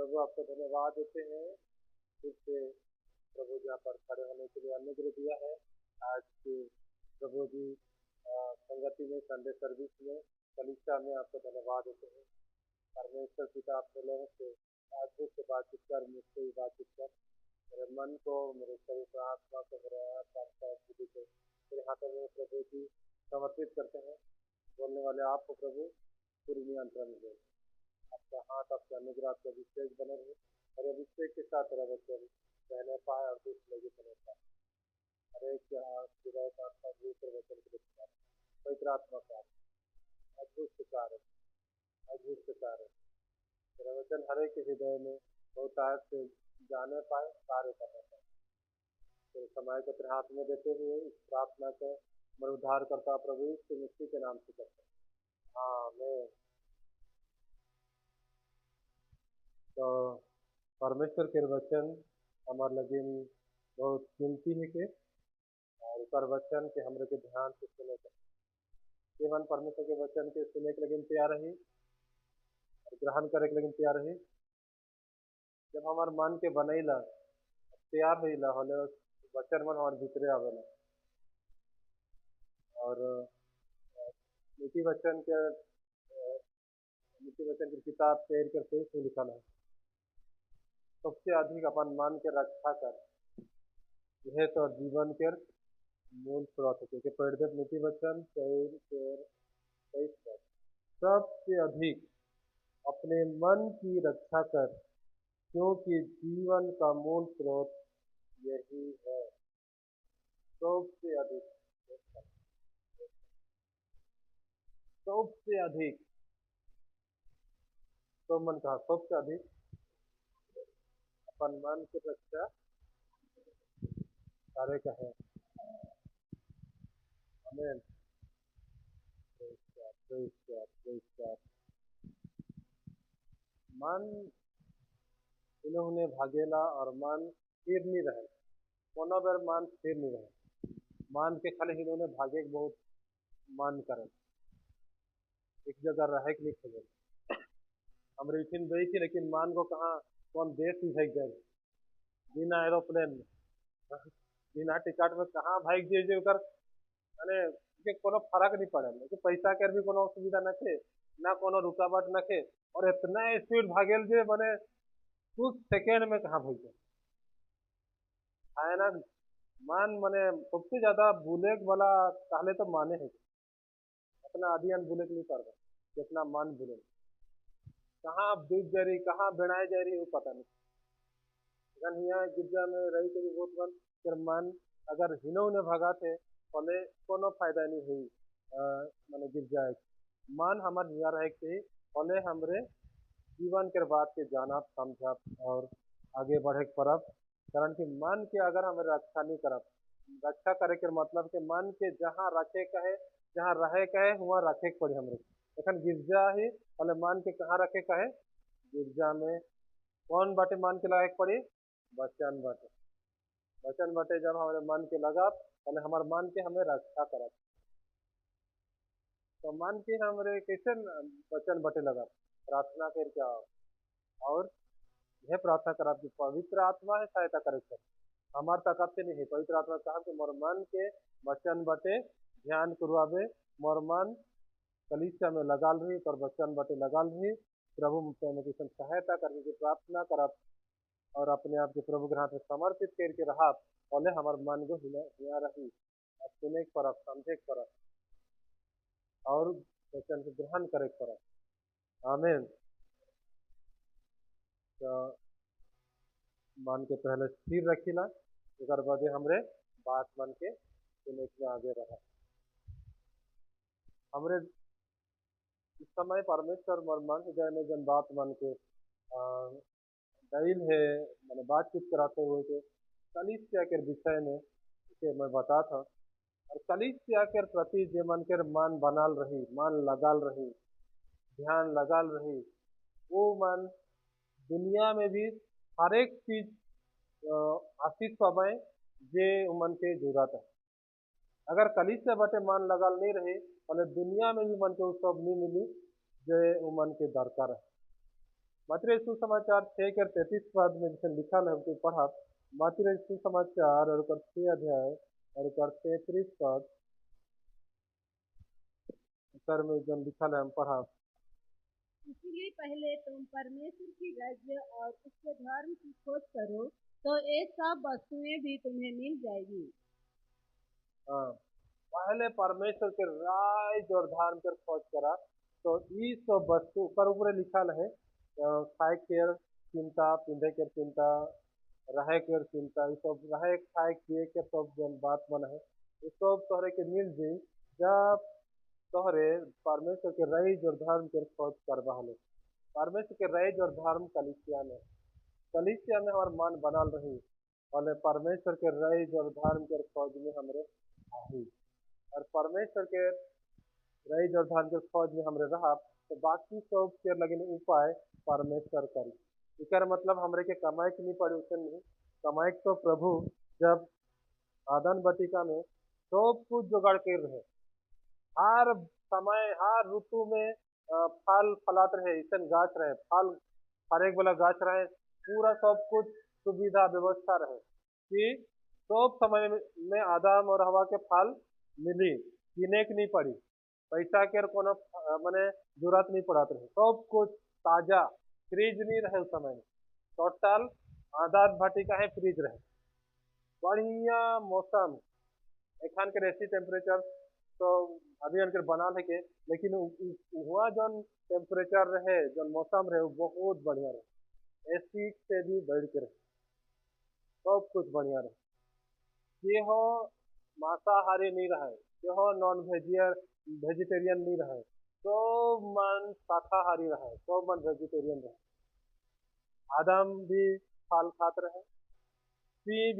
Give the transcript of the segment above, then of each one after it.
प्रभु आपको धन्यवाद देते हैं फिर से प्रभु जी यहाँ पर खड़े होने के लिए अनुग्रह दिया है। आज के प्रभु जी संगति में संडे सर्विस में कलीसिया में आपको धन्यवाद देते हैं। परमेश्वर पिता अपने लोगों से आज से बातचीत कर, मुझसे भी बातचीत कर, मेरे मन को, मेरे शरीर को, आत्मा को, मेरे आत्मा बुद्धि को मेरे हाथों में प्रभु जी समर्पित करते हैं। बोलने वाले आपको प्रभु पूरी नियंत्रण दे, आपका हाथ, आपका अनुग्रह, आपका अभिषेक बने रहे और अभिषेक के साथ तेरा वचन कहने पाए और दूसरे लोग सुने पाए। हर एक के हाथ आत्मा दूसरे वचन के लिए पवित्र आत्मा का अद्भुत कार्य, अद्भुत कार्य तेरा वचन हर एक के हृदय में बहुत आयत से जाने पाए, कार्य करने पाए। तो समय को तेरे हाथ में देते हुए इस प्रार्थना को मेरे उद्धार करता प्रभु यीशु मसीह के नाम से करते हैं, आमीन। तो परमेश्वर के वचन हमारे लगे बहुत कीमती है के और ऊपर वचन के हमरे के ध्यान से सुने के मन परमेश्वर के वचन के सुने के लगे तैयार रही और ग्रहण करे के लगे तैयार रही। जब हमारे मन के बनैला तैयार रहीला होले वचन मन हमारे भीतरे आवेला और नीति वचन की किताब तैयार करते ही लिखा है सबसे अधिक अपन मन के रक्षा कर, यह तो जीवन के मूल स्रोत है। क्योंकि पढ़ते नीति वचन सबसे अधिक अपने मन की रक्षा कर, क्योंकि जीवन का मूल स्रोत यही है। सबसे अधिक, सबसे अधिक, तो मन कहा सबसे अधिक अपन मन की रक्षा कार्य का है। आमीन। मन इन्होंने भागेला और मन स्थिर नहीं रहे, कोनो बार मन स्थिर नहीं रहे, मन के खाली इन्होंने भागे बहुत मन करे, एक जगह रहे के नहीं खोजे। हम रिथिन गई थी लेकिन मन को कहाँ कौन देश ही भाग जाए, बिना एरोप्लेन बिना टिकट में कहाँ भाग जाए उधर माने के कोनो फर्क नहीं पड़े कि पैसा के भी कोनो असुविधा न थे, ना कोनो रुकावट न थे और इतना स्पीड भागेल जे माने कुछ सेकेंड में कहाँ भाग जाए है ना। मान माने सबसे ज्यादा बुलेट वाला कहले तो माने है, अपना आदियन बुलेट नहीं कर रहा जितना मान बुले, कहाँ डूब जा रही कहाँ बेड़ाए जा रही वो पता नहीं। यहाँ गिरजा में रही के बहुत बन फिर मन अगर हिनो ने भगा थे पहले कोनो फायदा नहीं हुई मैंने गिर जाए। मन हमारे हिया रहे के पहले हमरे जीवन के बात के जाना समझा और आगे बढ़े परब, कारण कि मन के अगर हमें रक्षा नहीं करब, रक्षा करे के मतलब के मन के जहाँ रखे कहे, जहाँ रहे कहे वहाँ रखे के पड़ी हमरे। लेकिन गिरजा ही पहले मन के कहाँ रखे कहे, गिरजा में कौन बाटे मन के लगा के पड़ी, वचन बाटे। वचन बाटे जब हमारे मन के लगा पहले हमारे मन के हमें रक्षा करब, तो मन के हमारे कैसे वचन बटे लगा प्रार्थना कर क्या और यह प्रार्थना करब कि पवित्र आत्मा है सहायता करे कर, हमार ताकत से नहीं है। पवित्र आत्मा कहा कि मोर मन के वचन बटे ध्यान करवावे, मोर मन कलीसिया में लगाल रही पर वचन बटे लगाल रही, प्रभु मुझसे सहायता करने की प्रार्थना करब और अपने आप के प्रभु के हाथ में समर्पित करके रहा पहले हमारे मन को हिया रही सुने के परब, समझे के परब और वचन को ग्रहण करे के परब। आमीन। तो मन के पहले स्थिर रखीला, एक बाद हमरे बात मन के सुने के आगे रहा। हमरे इस समय परमेश्वर मन हृदय में जन बात मन के दलील है मैंने बातचीत कराते हुए के कलीसिया के विषय में इसे मैं बता था और कलीसिया के प्रति जे मन के मन बनाल रही, मन लगाल रही, ध्यान लगाल रही, वो मन दुनिया में भी हर एक चीज आशीष पाए जे मन के जरूरत है। अगर कलीसिया बटे मन लगाल नहीं रहे पहले दुनिया में भी मन के सब नहीं मिली जे मन के दरकार है। मत्ती सुसमाचार 6 के 33 पद में जैसे लिखा है हमको पढ़ा। मत्ती सुसमाचार और 6 अध्याय और 33 पद कर में जन लिखा है हम पढ़ा। इसलिए पहले तुम परमेश्वर की राज्य और उसके धर्म की खोज करो, तो ये सब वस्तुएं भी तुम्हें मिल जाएगी। हाँ, पहले परमेश्वर के राज और धर्म के खोज करा तो ई सब वस्तु पर ऊपर लिखा है खाए के चिंता, पिंधे के चिंता, रहे के चिंता, ये सब रहे खाए पिए के सब जन बात मन है ये सब तोहरे के मिल जाई जब तोहरे परमेश्वर के राज और धर्म के खोज करवा हले। परमेश्वर के राज और धर्म कलीसिया में हमार मन बनल रही और परमेश्वर के राज और धर्म के खोज में हमरे आई और परमेश्वर के राज और धर्म के खोज में हमरे रहा तो बाकी सब के लगे उपाय परमेश्वर करी। इकर मतलब हमरे के कमाए के नहीं पड़े उसे नहीं कमाए तो प्रभु जब आदन बटिका में सब कुछ जुगाड़ कर रहे हर समय हर ऋतु में फल फलात रहे ऐसा गाछ रहे फल हर एक वाला गाछ रहे पूरा सब कुछ सुविधा व्यवस्था रहे कि सब समय में आदम और हवा के फल मिली किने के नहीं पड़ी पैसा के कोनो मने जरूरत नहीं पड़त रहे सब कुछ ताजा फ्रिज नहीं रहे उस समय में टोटल आधा भाटी का है फ्रिज रहे बढ़िया मौसम एखान के ऐसी टेम्परेचर तो अभी उनके बना है के लेकिन वहाँ जौन टेम्परेचर रहे जौन मौसम रहे वो बहुत बढ़िया रहे एसी से भी बढ़ के रहे सब कुछ बढ़िया रहे ये हो मांसाहारी नहीं रहे ये हो नॉन वेजिटेरियन नहीं रहे तो मन शाकाहारी रहे तो मन वेजिटेरियन रहे आदम भी फल खात रहे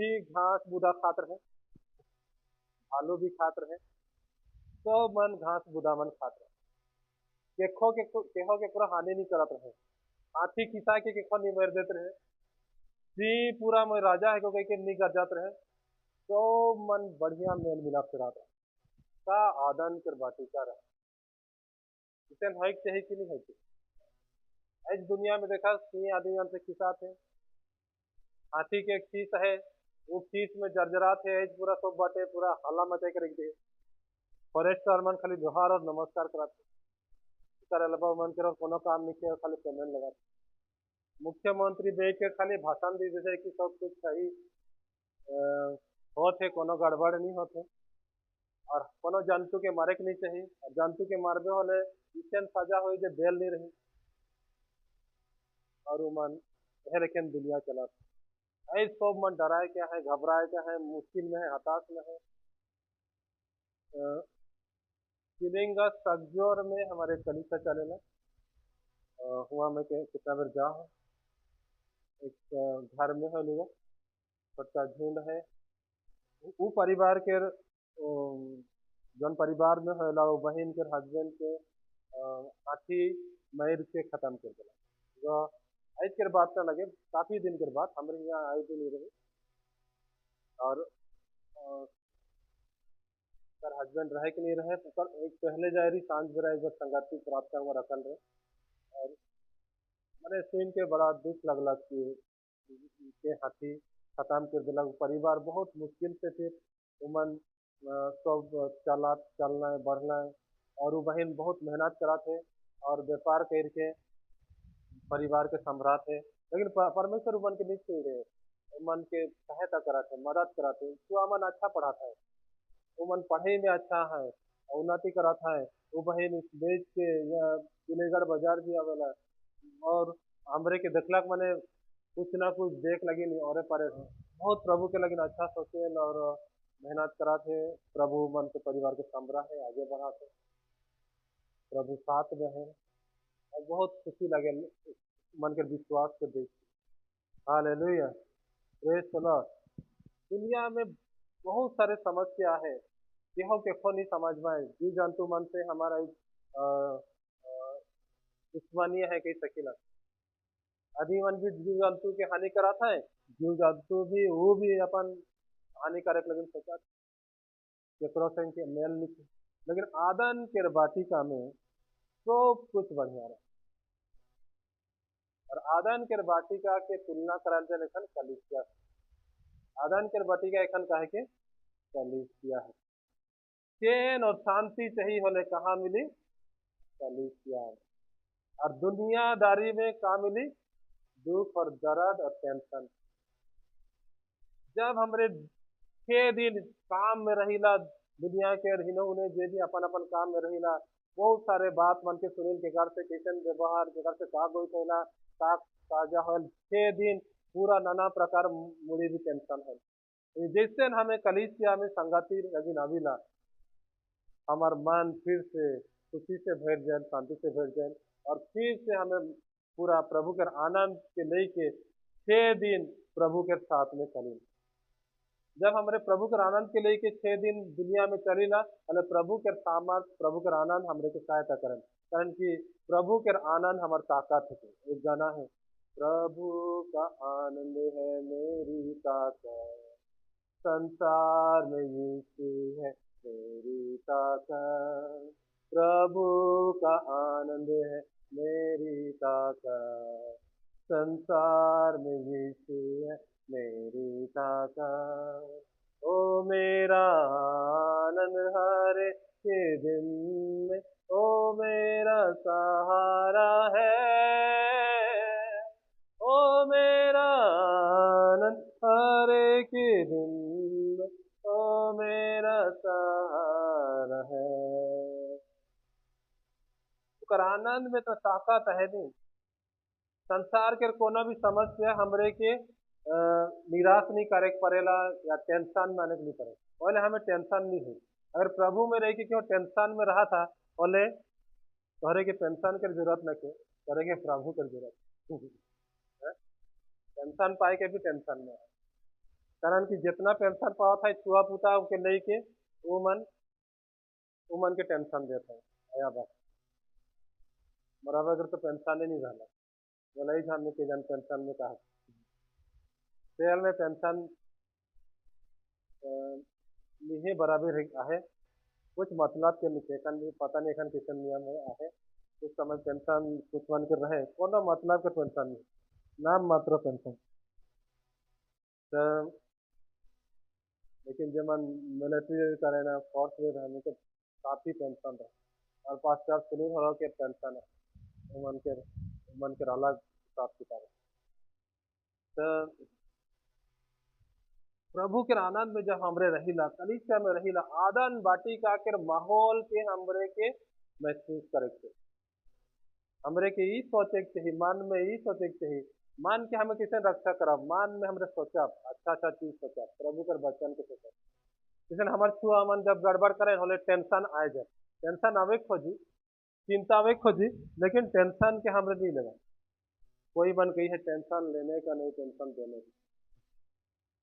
भी घास बूदा खात रहे आलू भी खात रहे तो मन घास बूदा मन खात रहे केहो के पूरा हानि नहीं करत रहे हाथी खिसा के केखो नहीं मार देते रहे जी पूरा मैं राजा है को कह के नहीं कर जाते रहे तो मन बढ़िया मेल मिलाप से रहा का आदन कर बाटी का रहा इसे है चाहिए कि नहीं है कि इस दुनिया में देखा सिंह आदमी से खिसा थे हाथी के एक खीस है वो खीस में जर्जरात है पूरा सब बाटे पूरा हल्ला मचा के रख दिए फॉरेस्ट मन खाली जोहार और नमस्कार कराते करे लबा मन करो कोनो काम नहीं किया खाली पेमेंट लगा मुख्यमंत्री बैठ के खाली भाषण दी देते कि सब कुछ सही होते कोनो गड़बड़ नहीं होते और कोनो जंतु के मारे के नहीं चाहिए और जंतु के मारबे होले इसन सजा हुई जो बेल नहीं रही और वो मन यह लेकिन दुनिया चला ऐ सब मन डराए क्या है घबराए क्या है मुश्किल में है हताश में है शिलिंगा सगजोर में हमारे कलीसा चलेला हुआ मैं कितना बार जा एक घर में है लोग सबका झुंड है वो परिवार के जौन परिवार में होला वो बहन के हस्बैंड के हाथी मार के खत्म कर दिला जो आज के बात ना लगे काफी दिन के बाद हमारे यहाँ आए भी नहीं रहे और सर हस्बैंड रहे कि नहीं रहे पर एक पहले जा रही सांझ बेरा एक बार संगाती प्राप्त हुआ रखल रहे और मैंने सुन के बड़ा दुख लगला कि के हाथी खत्म कर दिला परिवार बहुत मुश्किल से फिर उमन सब चला चलना है बढ़ना है और वो बहन बहुत मेहनत करा थे और व्यापार करके परिवार के संभरा थे लेकिन परमेश्वर मन के नहीं छोड़ रहे मन के सहायता करा थे मदद करा थे वो मन अच्छा पढ़ाता है वो मन पढ़े में अच्छा है उन्नति कराता है वो बहन बेच के या विनेगर बाजार भी आवेला और हमरे के देखलक मैंने कुछ ना कुछ देख लगी नहीं और परे बहुत प्रभु के लगिन अच्छा सोचे और मेहनत करा थे प्रभु मन के परिवार के संभरा है आगे बढ़ा थे प्रभु साथ में है और बहुत खुशी लगे मन के विश्वास को देख हालेलुया प्रेज द लॉर्ड। दुनिया में बहुत सारे समस्या है केहो केखो नहीं समझ में आए जीव जंतु मन से हमारा एक दुश्मनी है कही सकीला आदि मन भी जीव जंतु के हानि कराता है जीव जंतु भी वो भी अपन हानिकारक लगन सोचा केकरो के मेल नहीं लेकिन आदन के बाटिका में सब कुछ बढ़िया रहे और आदन के वाटिका के तुलना करल जाए एखन कलीसिया से। आदन के वाटिका एखन काहे के कलीसिया है। चैन और शांति चाहिए होले कहाँ मिली? कलीसिया में। और दुनियादारी में कहाँ मिली? दुख और दर्द और टेंशन। जब हमरे 6 दिन काम में रहिला, दुनिया के हिनो उन्हें जे भी अपन अपन काम में रहिला, बहुत सारे बात मन के सुनील के घर से कैसन व्यवहार के घर से का कोई कहला का ताजा होल। 6 दिन पूरा नाना प्रकार मुड़ी भी टेंशन है। जैसे हमें कलीसिया में संगति लगी अविला, हमार मन फिर से खुशी से भर जाए, शांति से भर जाए, और फिर से हमें पूरा प्रभु के आनंद के लेके 6 दिन प्रभु के साथ में चली। जब हमारे प्रभु के आनंद के लेके 6 दिन दुनिया में चलीला, अरे प्रभु के सामर्थ प्रभु के आनंद हमरे के सहायता करें, कारण कि प्रभु के आनंद हमार ताकत है। एक गाना है, प्रभु का आनंद है मेरी ताकत, संसार में यीशु है मेरी ताकत, प्रभु का आनंद है मेरी ताकत, संसार में यीशु है मेरी ताकत। ओ मेरा आनंद हरे के दिन में, ओ मेरा सहारा है, ओ मेरा आनंद हरे के दिन में, ओ मेरा सहारा है। ओकर आनंद में तो ताकत है नहीं। संसार के कोनो भी समस्या हमरे के निराश नहीं करे पड़ेला या टेंशन में आने के नहीं पड़े, बोले हमें टेंशन नहीं है। अगर प्रभु में रह के क्यों टेंशन में रहा था, बोले तोहरे के टेंशन की जरूरत न के, तोहरे के प्रभु की जरूरत। टेंशन पाए के भी टेंशन में है, कारण कि जितना पेंशन पावा था छुआ पुता के लेके वो मन के टेंशन देता है। आया बात बराबर अगर तो पेंशन ही नहीं रहा, बोला ही हमने के जन पेंशन में कहा तेल में पेंशन नहीं बराबर है, कुछ मतलब के निकेकन भी पता नहीं एखन किसन नियम है आहे। कुछ समय पेंशन कुछ मन के रहे, कोनो मतलब के पेंशन नहीं, नाम मात्र पेंशन। तो लेकिन जब मन मिलिट्री करे ना, फोर्स में रहने के काफी पेंशन रहे, और 5 4 सुनील हो के पेंशन है, मन के अलग हिसाब किताब है। तो प्रभु के आनंद में जब हमरे रहिला, कलीसिया में रहिला, आदन वाटिका के माहौल के हमरे के महसूस करे के, हमरे के ई सोचे के चाहिए, मन में ई सोचे के चाहिए, मन के हमें किसे रक्षा करब, मन में हमरे सोचब अच्छा अच्छा चीज सोचब, प्रभु के वचन के सोचब। जैसे हमारे छुआ मन जब गड़बड़ करे होले टेंशन आए जाए, टेंशन आवे खोजी, चिंता आवे खोजी, लेकिन टेंशन के हमरे नहीं लगा। कोई मन कही है टेंशन लेने का नहीं, टेंशन देने का,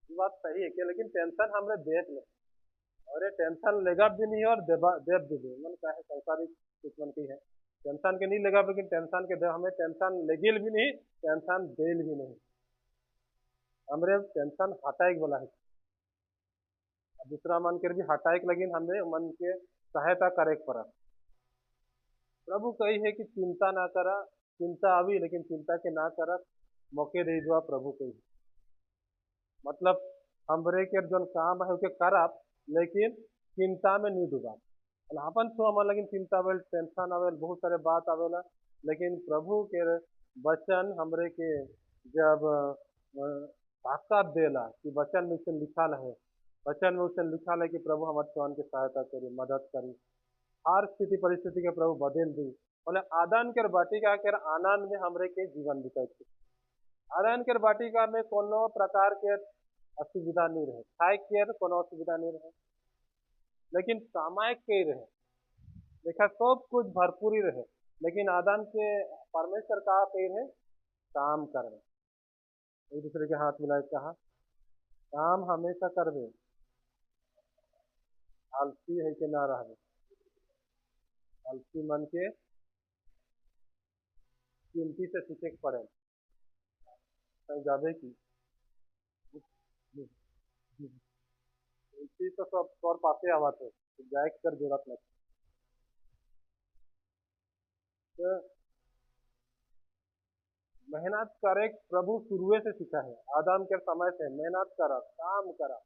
बात सही है कि, लेकिन टेंशन हमरे देख ले, और ये टेंशन लेगा भी नहीं और देव भी नहीं। मन का है संसारी कुछ मन की है, टेंशन के नहीं लेगा, लेकिन टेंशन के दे, हमें टेंशन लेगिल भी नहीं, टेंशन देल भी नहीं, हमरे टेंशन हटाए बोला है। दूसरा मन के भी हटाए लगी, हमें मन के सहायता करे पड़ा। प्रभु कही है कि चिंता ना करा, चिंता अभी लेकिन चिंता के ना करा, मौके दे जो प्रभु कही, मतलब हमरे के जो काम है उके करब, लेकिन चिंता में नहीं डूबा। अपन छुआ लेकिन चिंता आवेल, टेंशन आवेल, बहुत सारे बात आवेला, लेकिन प्रभु के वचन हमरे के जब ताकत देला कि वचन में से लिखल है, वचन में उसे लिखल है कि प्रभु हमारे छुआन की सहायता करी, मदद करी, हर स्थिति परिस्थिति के प्रभु बदल दी। बोले आदन के वाटिका के आनंद में हमरे के जीवन बिताई, आदन के वाटिका में कोनो प्रकार के असुविधा नहीं रहे, खाए के कोनो असुविधा नहीं रहे, लेकिन सामायिक के रहे, देखा सब कुछ भरपूर ही रहे, लेकिन आदम के परमेश्वर का कही रहे काम करना, एक दूसरे के हाथ मिलाए कहा काम हमेशा करबे, आलसी है कि ना रहे, आलसी मन के कीमती से सीखे के पड़े, जाबे की तो सब तौर पासे आवा थे, जाए कर जरूरत नहीं। तो मेहनत करे प्रभु शुरुए से सीखा है, आदम के समय से मेहनत करा, काम करा,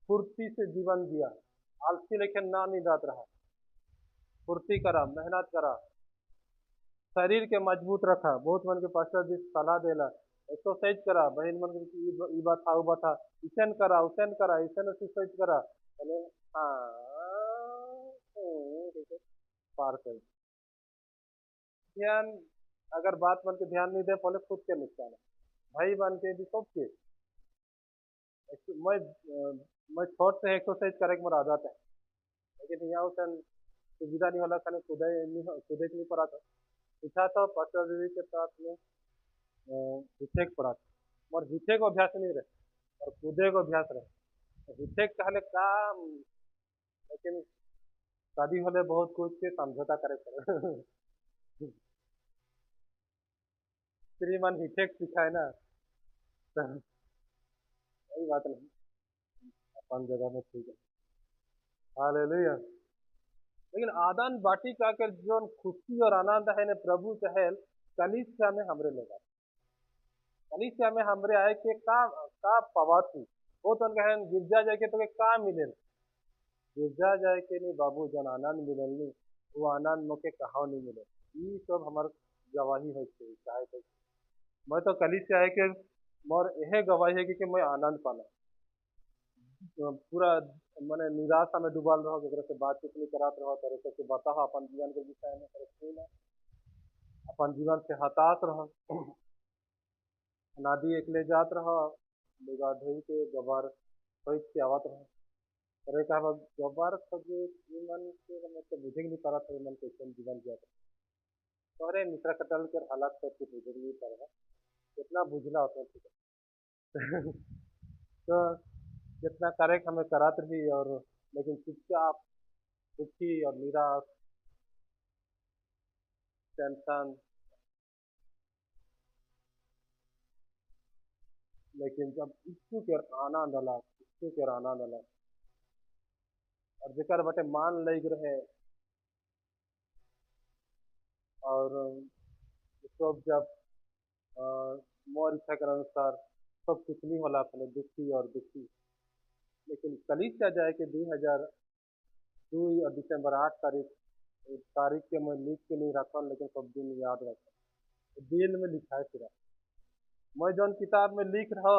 फुर्ती से जीवन जिया, आलसी लेके ना निदात रहा, फुर्ती करा, मेहनत करा, शरीर के मजबूत रखा। बहुत मन के पास्टर जी सलाह देला, एक्सरसाइज करा, बहन मन के ई बात था, उ बात था, इसन करा, उसन करा, इसन एक्सरसाइज करा। बोले हाँ, पार कर ध्यान। अगर बात मन के ध्यान नहीं दे पहले खुद के नुकसान है, भाई बन के भी सबके। मैं मैं छोट से एक्सरसाइज करे के मोर आदत है, लेकिन यहाँ उसन सुविधा नहीं होला, खाने कूदे के नहीं पड़ा था। पूछा तो पास्टर जी के साथ में जीते के पड़ा था, और जीते को अभ्यास नहीं रहे और कूदे को अभ्यास रहे। जीते कहले काम, लेकिन शादी होले बहुत कुछ के समझौता करे पड़े। श्रीमान हिटेक सिखाए ना, तो वही बात नहीं, अपन जगह में ठीक है। हालेलुया। लेकिन आदान बाटी का कर जो खुशी और आनंद है ने प्रभु चहल कलीसिया में हमरे लेगा, कलीसिया में हमरे आए के का पवाती वो तो कहें गिरजा जाए के तो के का मिले, गिरजा जाए के नहीं बाबू जन आनंद मिलल नहीं, वो आनंद मोके कहाँ नहीं मिले। ये सब हमार गवाही है कि चाहे तो मैं तो कलीसिया आए के मोर यह गवाही है कि मैं आनंद पाना। पूरा मैंने निराशा में डूबाल रहो, जरा से बातचीत नहीं करात रहो, तरह से बताओ अपन जीवन के विषय में, तरह अपन जीवन से हताश रहो, नदी एकले जात रहो, लुगा धोई के गबर खोज के आवत रहो, अरे कहा गबर खोजे जीवन के मतलब बुझे नहीं पड़ा था, मन कैसे जीवन जाता तो अरे मिश्रा कटल के हालात सब कुछ बुझे नहीं पड़ा, कितना बुझला होता है। तो जितना करे हमें करात रही, और लेकिन चुपचाप दुखी और निराश, टेंशन, लेकिन जब यीशु के आनंद अला, यीशु के आनंद अला और जेकर बटे मान लग रहे, और सब जब मोर इच्छा के अनुसार सब कुछ नहीं होला, अपने दुखी और दुखी। लेकिन कलीसिया जाए के 2002 और दिसंबर 8 तारीख के मैं लिख के नहीं रखा, लेकिन सब दिन याद रखा, दिल में लिखा है पूरा। मैं जौन किताब में लिख रहा,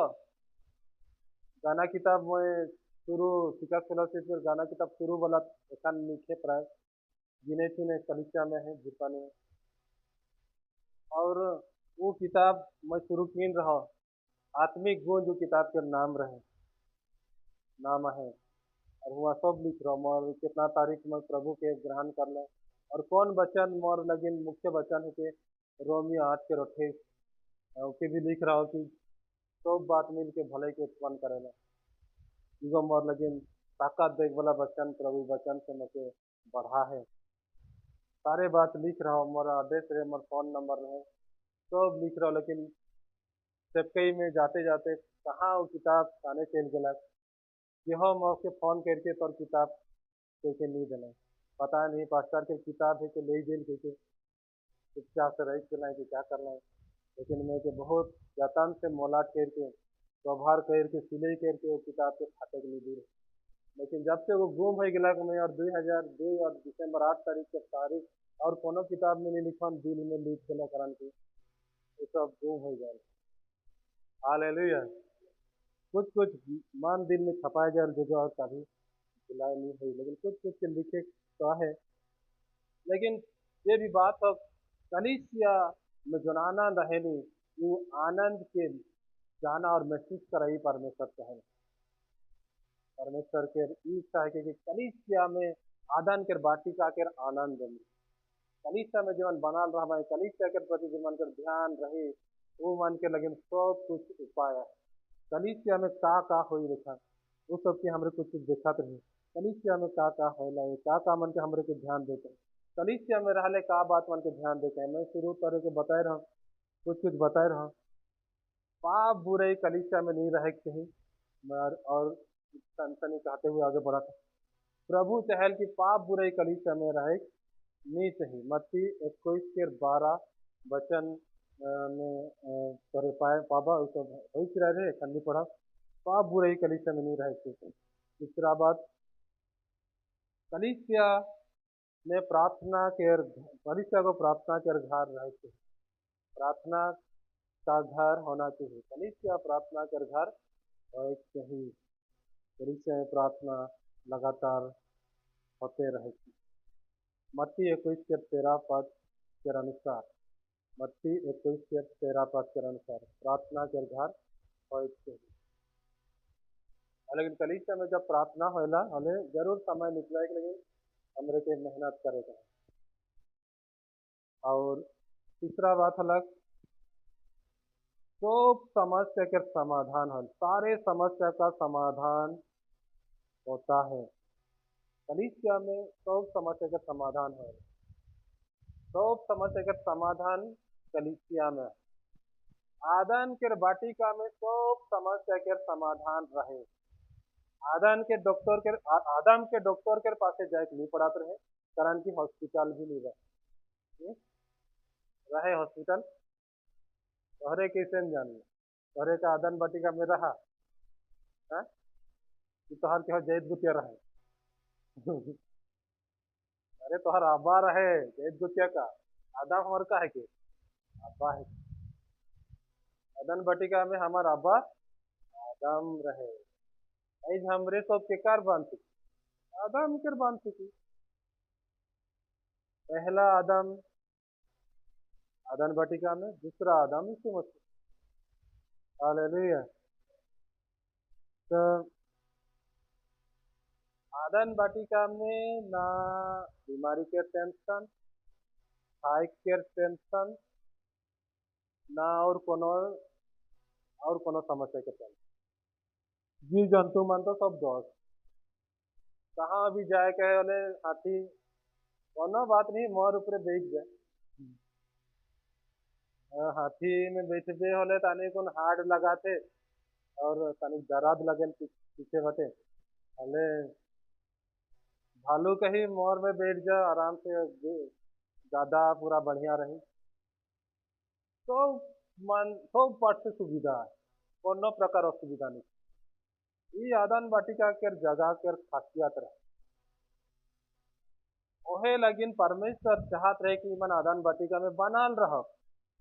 गाना किताब में शुरू शिक्षा फेलोशिप में गाना किताब शुरू वाला एखान लिखे प्राय गिने चुने कलीसिया में है जिपाने, और वो किताब मैं शुरू कीन रहा, आत्मिक गुण जो किताब के नाम रहे, नाम है, और हुआ सब लिख रहा मोर कितना तारीख में प्रभु के ग्रहण कर ले, और कौन वचन मोर लगिन मुख्य वचन है के रोमियो 8 के 28 के भी लिख रहा हो कि सब बात मिल के भले के उत्पन्न करेला। इगो मोर लगिन ताकत देख वाला वचन प्रभु वचन से मुझे बढ़ा है, सारे बात लिख रहा हूँ, मोर एड्रेस रहे, मोर फोन नंबर रहे, सब लिख रहा, लेकिन सेपकई में जाते जाते कहाँ वो किताब खाने चल गया कि हम उसके फोन करके तोर किताब कैसे नहीं देना, पता नहीं पास्टर के किताब है कि ले जेल कैसे चुपचाप से रह करना है कि क्या करना है। लेकिन मैं के बहुत यतन से मोलाट करके व्यवहार करके सिले करके वो किताब के खाते के लिए दी, लेकिन जब से वो गुम हो गया मैं, और 2002 और दिसंबर 8 के तारीख और कोनो किताब में नहीं लिखा, दिल में लिख के कारण के ये सब गुम हो जाए। हालेलुया। कुछ कुछ मान दिल में छपाया जाए जगह और कभी सिलाई नहीं हुई, लेकिन कुछ कुछ के लिखे तो है। लेकिन ये भी बात हो कलीसिया में जो आनंद है नहीं, वो आनंद के जाना और महसूस कराई परमेश्वर चाहे, परमेश्वर के इच्छा है कि कलीसिया में आदान के बाटी का के आनंद में कलीसिया में जीवन बनाल रहा है, कलीसिया के प्रति जीवन कर ध्यान रहे, वो मन के लगे सब कुछ उपाय है। कलीसिया में का हो रखा वो सब के हमरे कुछ देखा रहे, कलीसिया में का होला है, का मन के हमरे के ध्यान देते हैं, कलीसिया में रहले का बात मन के ध्यान देते हैं। मैं शुरू तरह के बताए रहा, कुछ कुछ बताए रहा, पाप बुराई कलीसिया में नहीं रहे चाहिए, और सनसनी कहते हुए आगे बढ़ा था, प्रभु चहल की पाप बुराई कलीसिया में रहे नहीं चाहिए। मत्ती 21 के 12 वचन तोरे पाए पाबा तो होई रहे खंडी पढ़ा पाप बुरे कलिसिया में नहीं रहे थे। तीसरा बात, कलिसिया में प्रार्थना के कलिसिया को प्रार्थना के घर रहे थे। प्रार्थना का घर होना चाहिए, कलिसिया प्रार्थना के घर और चाहिए। कलिसिया में प्रार्थना लगातार होते रहेगी। मत्ती 21 के 13 पद के अनुसार, मत्ती 21 के 13 पद के अनुसार प्रार्थना के घर होए चाहिए। लेकिन कलिसिया में जब प्रार्थना होला हमें जरूर समय निकलेगा, लेकिन हमरे के मेहनत करेगा। और तीसरा बात अलग, सब समस्या के समाधान है, सारे समस्या का समाधान होता है कलिसिया में। सब समस्या का समाधान है, सब समस्या का समाधान कलिसिया में। आदन के वाटिका में सब समस्या के समाधान रहे। आदम के डॉक्टर के पास जाए नहीं पड़ात रहे, कारण की हॉस्पिटल भी नहीं रहे हॉस्पिटल। तोहरे कैसे न जानिए तोहरे का आदन वाटिका में रहा है कि तोहर के जैद गुतिया रहे। अरे तोहर अब्बा रहे जैद गुतिया का, आदम हमार का है के अब्बा है। आदन वाटिका में हमार अब्बा आदम रहे। ऐज हमरे सब के कार बांध आदम के बांध चुकी। पहला आदम आदन वाटिका में, दूसरा आदम यीशु मसीह। हालेलुया। तो आदन वाटिका में ना बीमारी के टेंशन, खाए के टेंशन, ना और कोनो समस्या के टेंशन। जीव जंतु मन तो सब दोस्त, कहाँ भी जाए कहे बोले हाथी कोनो बात नहीं मोर ऊपर बैठ जाए। हाथी में बैठबे होले तानी कोन हार्ड लगाते और तानी दर्द लगे पीछे बटे हले भालू कहीं मोर में बैठ जा आराम से, ज्यादा पूरा बढ़िया रही। तो मन सब पार्ट से सुविधा है, कोनो प्रकार असुविधा नहीं। ये आदन वाटिका के जगह के खासियत रहे। ओहे लेकिन परमेश्वर चाहत रहे कि मन आदन वाटिका में बनल रहो,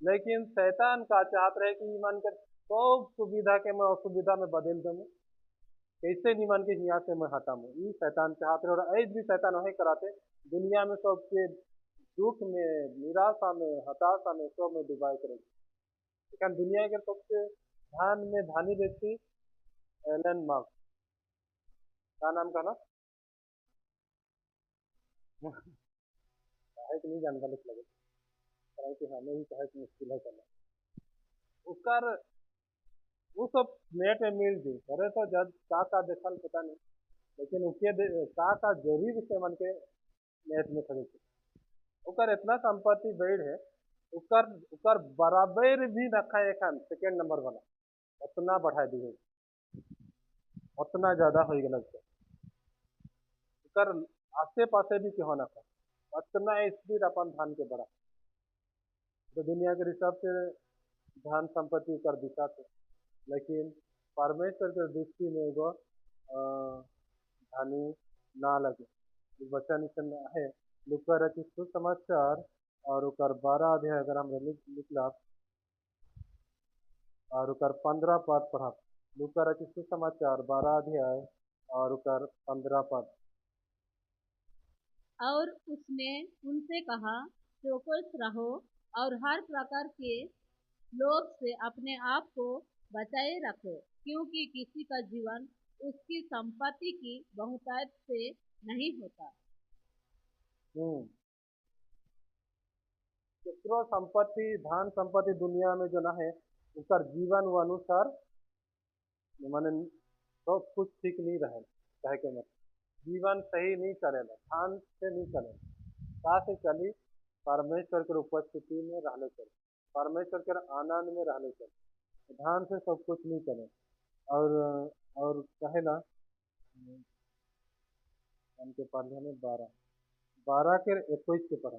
लेकिन शैतान का चाहत रहे कि ईमान के सब सुविधा के मैं असुविधा में बदल दूँ। कैसे निमन के यहाँ से मैं हटाऊँ, ये शैतान चाहते रहे। और ऐज भी शैतान वही कराते दुनिया में सबके दुख में, निराशा में, हताशा में, सब में डुबाई करेगी। लेकिन दुनिया के सबसे धन में धनी व्यक्ति एलन मार्क्स, क्या नाम का ना कहे कि नहीं जानता लगे, कारण कि हमें ही कहे कि मुश्किल है करना उसका। वो सब नेट में मिल जी अरे तो जब का देखल पता नहीं, लेकिन उसके का जरूरी से मन के नेट में खड़े थे। उकर इतना संपत्ति बढ़ है, उकर उकर बराबर भी रखा है एखन सेकेंड नंबर वाला, उतना बढ़ा दिए, उतना ज्यादा हो गया लगता उकर आसे पासे भी क्यों ना था, उतना स्पीड अपन धान के बढ़ा। तो दुनिया के हिसाब से धन संपत्ति कर दिखा थे, लेकिन परमेश्वर के दृष्टि में एगो धनी ना लगे। इस वचन है लुका रचित सुसमाचार और उकर 12 अध्याय अगर हम निकला और उकर 15 पद पढ़ा। लुका रचित सुसमाचार 12 अध्याय और उकर 15 पद। और उसने उनसे कहा, चौकस रहो और हर प्रकार के लोग से अपने आप को बचाए रखो, क्योंकि किसी का जीवन उसकी संपत्ति की बहुतायत से नहीं होता। केकरो संपत्ति धन संपत्ति दुनिया में जो ना है उसका जीवन वो अनुसार माने सब कुछ ठीक नहीं रहे, कहे के मतलब जीवन सही नहीं चलेगा, ध्यान से नहीं चलेगा। का से चली परमेश्वर के उपस्थिति में रहने चले, परमेश्वर के आनंद में रहने चले, ध्यान से सब कुछ नहीं चले। और कहे ना उनके पढ़ने में 12 के 21 के पढ़ा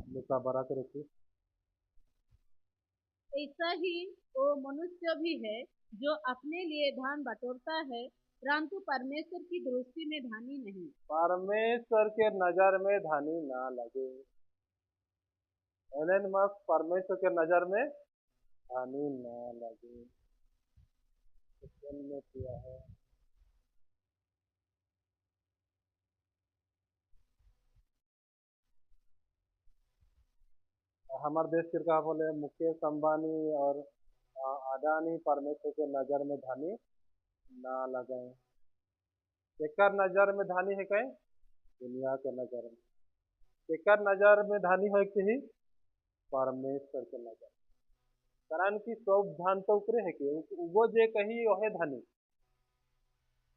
लुका बरा के रखी। ऐसा ही वो मनुष्य भी है जो अपने लिए धन बटोरता है, परंतु परमेश्वर की दृष्टि में धनी नहीं। परमेश्वर के नजर में धनी ना लगे। एलन मस्क परमेश्वर के नजर में धनी ना लगे। में किया है। हमारे देश के क्या बोले, मुकेश अंबानी और अडानी परमेश्वर के नजर में धनी ना लगे। केकर नजर में धनी है कहीं? दुनिया के नजर में। केकर नजर में धनी है कि ही? परमेश्वर के नजर। कारण की सब धन तो उकरे है कि वो जे कही ओहे धनी।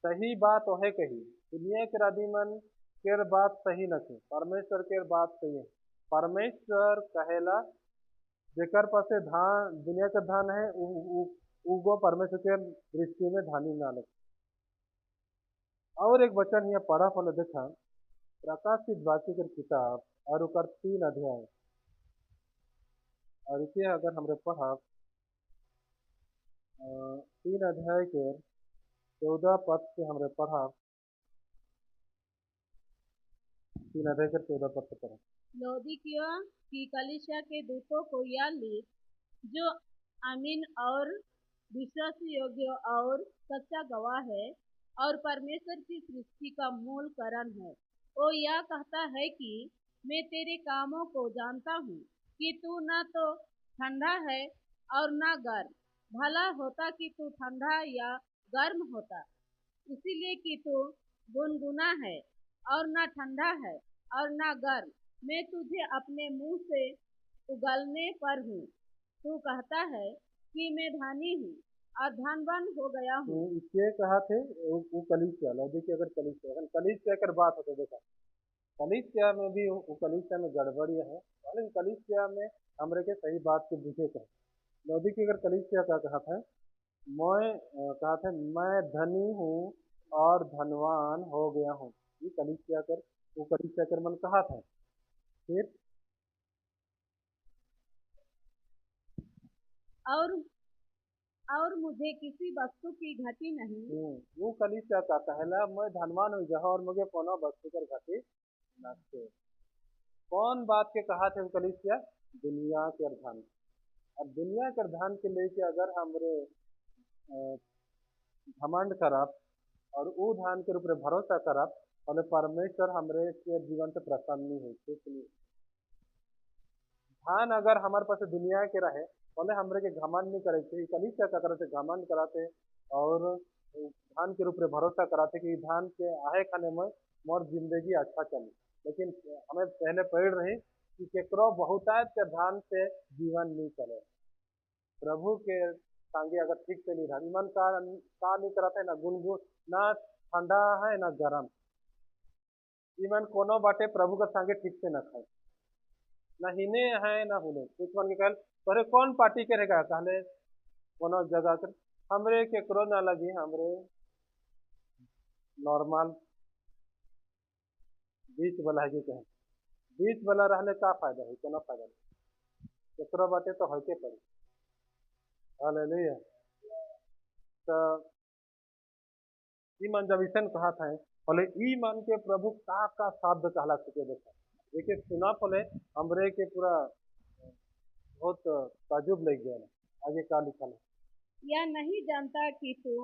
सही बात ओहे कही। दुनिया के राधीमन केर बात सही नथी, परमेश्वर केर बात सही है। परमेश्वर कहेला जेकर पासे धान दुनिया के धन है उगो परमेश्वर के दृष्टि में धनी ना लगे। और एक वचन यहाँ पढ़ा पहले देखा, प्रकाशित वाक्य के किताब और उकर 3 अध्याय। और इसे अगर हमरे पढ़ा 3 अध्याय के 14 पद से हमरे पढ़ा, 3 अध्याय के 14 पद से पढ़ा। लौदीकिया की कलीसिया के दूतों को यह लिख, जो अमीन और विश्वास योग्य और सच्चा गवाह है और परमेश्वर की सृष्टि का मूल कारण है। वो यह कहता है कि मैं तेरे कामों को जानता हूँ कि तू न तो ठंडा है और न गर्म। भला होता कि तू ठंडा या गर्म होता, इसीलिए कि तू गुनगुना है और न ठंडा है और न गर्म। मैं तुझे अपने मुंह से उगलने पर हूँ। तू कहता है कि मैं धनी हूँ और धनवान हो गया हूँ। इसलिए कहा थे वो कलीसिया लौदी की, अगर कलीसिया कर बात होते देखा, कलीसिया में भी वो कलीसिया में गड़बड़ी है। लेकिन कलीसिया में हमरे के सही बात के बुझे कहे। लौदी की अगर कलीसिया का कहा था, मैं कहा था मैं धनी हूँ और धनवान हो गया हूँ। ये कलीसिया कर, वो कलीसिया कर मन कहा था। फिर और मुझे किसी वस्तु की घटी नहीं। वो कलीसिया का कहला मैं धनवान हो जहाँ और मुझे कोनो वस्तु कर घटी न थे। कौन बात के कहा थे वो कलीसिया? दुनिया के धन। अब दुनिया के धन के लेके अगर हमरे घमंड करब और वो धन के ऊपर भरोसा करब, और परमेश्वर हमरे के जीवन से प्रसन्न नहीं है। इसलिए धन अगर हमारे पास दुनिया के रहे, पहले हमरे के घमंड नहीं करे थे। कलीसिया क्या करते? घमंड कराते और धन के ऊपर भरोसा कराते कि धन के आए खाने में मोर जिंदगी अच्छा चले। लेकिन हमें पहले पढ़ रही कि केकरो बहुतायत के धन से जीवन नहीं चले। प्रभु के संगे अगर ठीक से नहीं रहा, मन का नहीं कराते, ना गुनगुन, ना ठंडा है ना गर्म। ईमन कोनो बाटे प्रभु के संगे ठीक से न खाए, ना हिने है ना हुने। कुछ मन के कहल तोरे कौन पार्टी के रहेगा, कहले कोनो जगह कर हमरे केकरो ना लगी, हमरे नॉर्मल बीच वाला है कहे। बीच वाला रहने का फायदा है? कोनो फायदा नहीं। केकरो बाटे तो होके पड़ी। हालेलुया। तो ई मन जब ईसन कहा था, बोले ई मन के प्रभु का शब्द कहला चुके देखा। देखिए सुना बोले हमरे के पूरा बहुत ताजुब लग गया। आगे क्या लिखा है? या नहीं जानता कि तू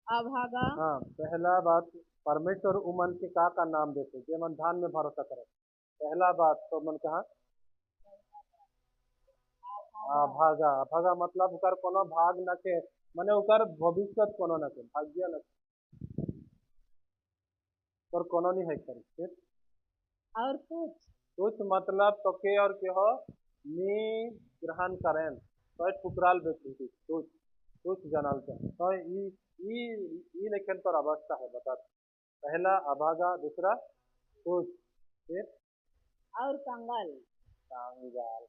अभागा। हाँ, पहला बात परमेश्वर उमन के का नाम देते जे मन धान में भरोसा करे। पहला बात तो मन कहा अभागा। अभागा मतलब उकर कोनो भाग न के, माने उकर भविष्य कोनो न के, भाग्य न और कोनो नहीं है करे। फिर और कुछ मतलब तो के और के हो नी ग्रहण करें तो ठुकराल व्यक्ति कुछ कुछ जानल से तो ई लेखन पर अवस्था है। बता पहला अभागा, दूसरा कुछ, फिर और कंगाल। कंगाल।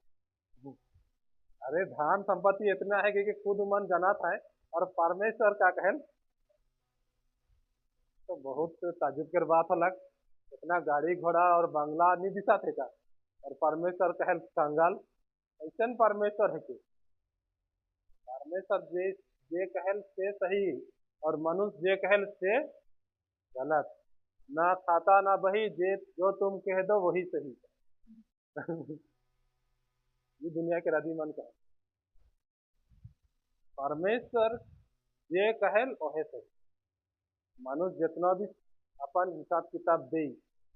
अरे धन संपत्ति इतना है कि खुद मन जाना था और परमेश्वर का कहन तो बहुत ताजुब कर बात अलग। इतना गाड़ी घोड़ा और बंगला नहीं दिशा थे का, और परमेश्वर कहल कंगाल। ऐसा परमेश्वर है कि परमेश्वर जे जे कहल से सही और मनुष्य जे कहल से गलत। ना खाता ना बही, जे जो तुम कह दो वही सही। ये दुनिया के रद्दीमन का है। परमेश्वर जे कहल ओहे सही। मनुष्य जितना भी अपन हिसाब किताब दे,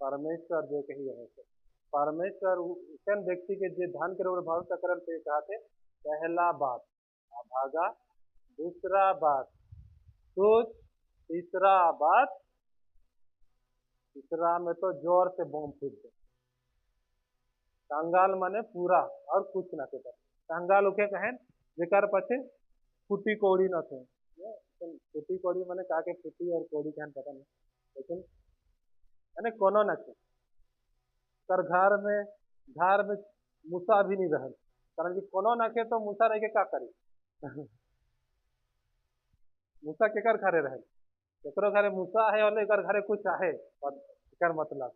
परमेश्वर जे कही ओहे सही। परमेश्वर उसन व्यक्ति के जे धन के ऊपर भरोसा करल पे कहते पहला बात अभागा, दूसरा बात तुझ, तीसरा बात, तीसरा में तो जोर से बम फूट गए। कंगाल माने पूरा और कुछ ना के कंगाल उके कहें जेकर पछे फूटी कौड़ी न थे। फूटी कौड़ी माने का के फूटी और कौड़ी कहन पता नहीं, लेकिन यानी कोनो न थे कर घर में मूसा भी नहीं रहल, कारण कि कोनो न के तो मूसा रह के का करी। मूसा केकर घरे रहे, केकरो घरे मूसा है और एकर घरे कुछ है, एकर मतलब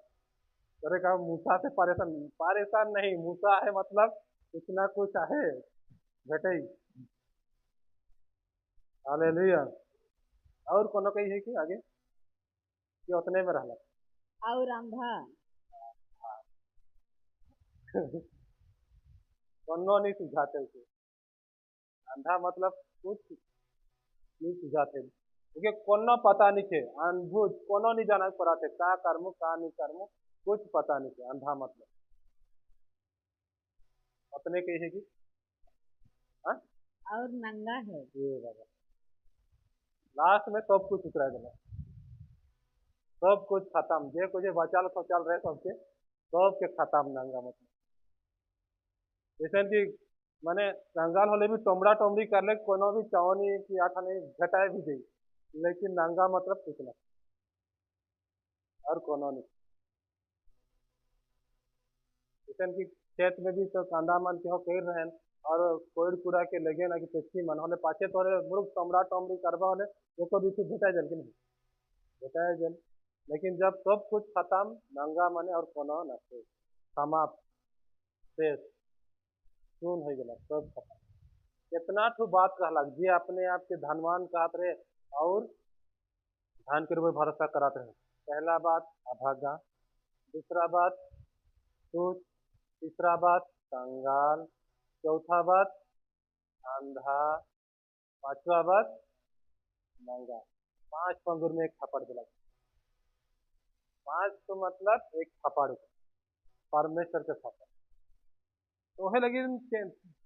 अरे का मूसा से परेशान परेशान नहीं, मूसा है मतलब कुछ ना कुछ है घटे। हालेलुया। और कोनो कही है कि आगे कि उतने में रहला। और अंधा। कोनो नहीं सुझाते उसे। अंधा मतलब कुछ नहीं सुझाते, क्योंकि कोनो पता नहीं थे, अनबुझ कोनो नहीं जाना पड़ा थे का कर्म का नहीं कर्म, कुछ पता नहीं थे। अंधा मतलब अपने कही है कि हाँ और नंगा है। ये बाबा लास्ट में सब कुछ उतरा देना, सब कुछ खत्म, जे कुछ बचल सोचल रहे सबके सब के खत्म। नंगा मतलब जैसे कि माने कंगाल होले भी टोमड़ा टोमड़ी कर ले, कोनो भी चवनी की आठा नहीं घटाए भी दे, लेकिन नंगा मतलब कुछ ना और कोनो नहीं। जैसे कि खेत में भी तो कांदा मन के हो कर रहे हैं और कोई कूड़ा के लगे ना कि पेची मन होले पाछे तोरे मुर्ग टोमड़ा टोमड़ी करवा होले एको भी भेटा जल कि नहीं भेटा जल। लेकिन जब सब कुछ खत्म नंगा मने और कोनो न थे, समाप्त, शेष, शून्य हो गया, सब खत्म। कितना ठू बात कहलक जे अपने आप के धनवान कहत रहे और धन के ऊपर भरोसा करत रहे। पहला बात अभागा, दूसरा बात सूच, तीसरा बात कंगाल, चौथा बात अंधा, पांचवा बात नंगा। पांच पंगुर में एक थप्पड़ दिला, पांच तो मतलब एक थप्पड़ परमेश्वर के थप्पड़। तो है लेकिन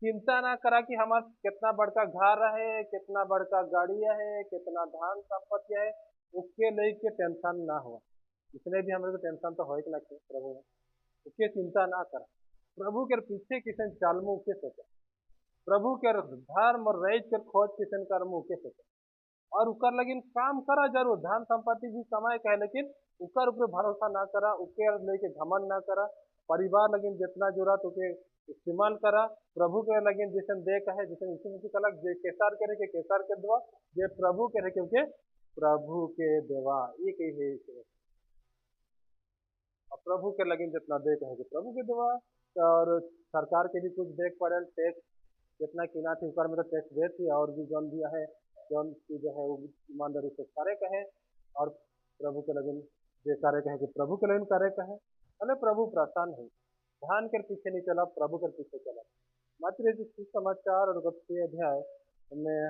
चिंता ना करा कि हमारा कितना बड़का घर है, कितना बड़का गाड़ी है, कितना धान संपत्ति है, उसके लेके टेंशन ना हुआ। इसलिए भी हमारे को टेंशन तो हो ही ना प्रभु में, उसके चिंता ना कर। प्रभु के पीछे किसन चालमू के सोचा, प्रभु के धर्म और रईज के खोज किसन कर्म के सोचा और उकर लगिन काम करा जरूर, धन संपत्ति भी कमाए कहे, लेकिन उकर ऊपर भरोसा ना करा, उके लेके घमन ना करा। परिवार लगिन जितना जरूरत उके इस्तेमाल करा, प्रभु के लगिन जैसे दे कहे जैसे यीशु मसीह कहलक जे केसार के रखे केसार के देवा, जे प्रभु के रखे के प्रभु के देवा। ये कही है और प्रभु के लगिन जितना दे कहे कि प्रभु के देवा। और सरकार के भी कुछ देख पड़े, टैक्स जितना कीना थी ऊपर में तो टैक्स दे थी, और भी जौन दिया है जौन की जो है वो ईमानदारी से करे कहे, और प्रभु के लगन जे करे कहे कि प्रभु के लगन करे कहे। अरे प्रभु प्रसन्न है, धन के पीछे नहीं चला, प्रभु के पीछे चला। मात्र समाचार और 32 अध्याय में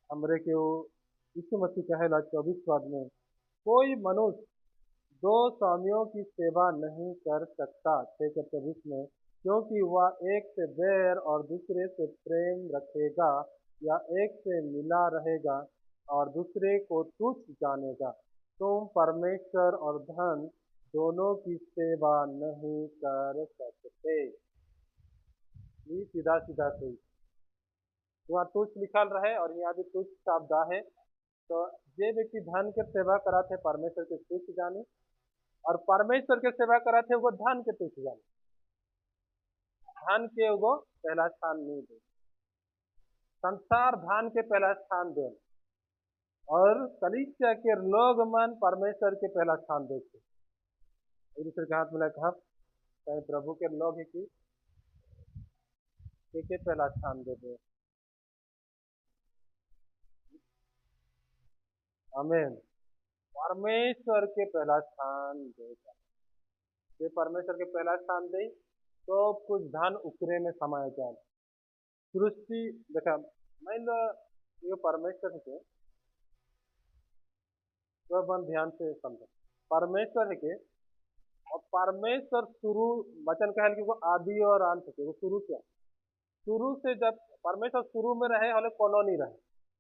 हमरे के वो यीशु मसीह कहेला 24 पद में, कोई मनुष्य दो स्वामियों की सेवा नहीं कर सकता 6:24 में, क्योंकि वह एक से बैर और दूसरे से प्रेम रखेगा, या एक से मिला रहेगा और दूसरे को तुच्छ जानेगा। तुम परमेश्वर और धन दोनों की सेवा नहीं कर सकते। ये सीधा सीधा सही, वहाँ तुच्छ लिखल रहे और यहाँ भी तुच्छ शब्द है। तो जे व्यक्ति धन के सेवा करा थे परमेश्वर के तुच्छ जाने, और परमेश्वर के सेवा करा थे वो धन के तुच्छ जाने, धन के वो पहला स्थान नहीं दे। संसार धन के पहला स्थान दे और कलीसिया के लोग मन परमेश्वर के पहला स्थान देते। एक दूसरे के हाथ मिला कहा चाहे प्रभु के लोग ही की के पहला स्थान दे दे। आमीन। परमेश्वर के पहला स्थान दे, जे परमेश्वर के पहला स्थान दे तो कुछ धन उकरे में समाये जाए। सृष्टि देखा मान लो ये परमेश्वर के तो मन ध्यान से समझो परमेश्वर है के और परमेश्वर शुरू वचन कहल कि वो आदि और अंत के वो शुरू क्या शुरू से जब परमेश्वर शुरू में रहे हले कोनो नहीं रहे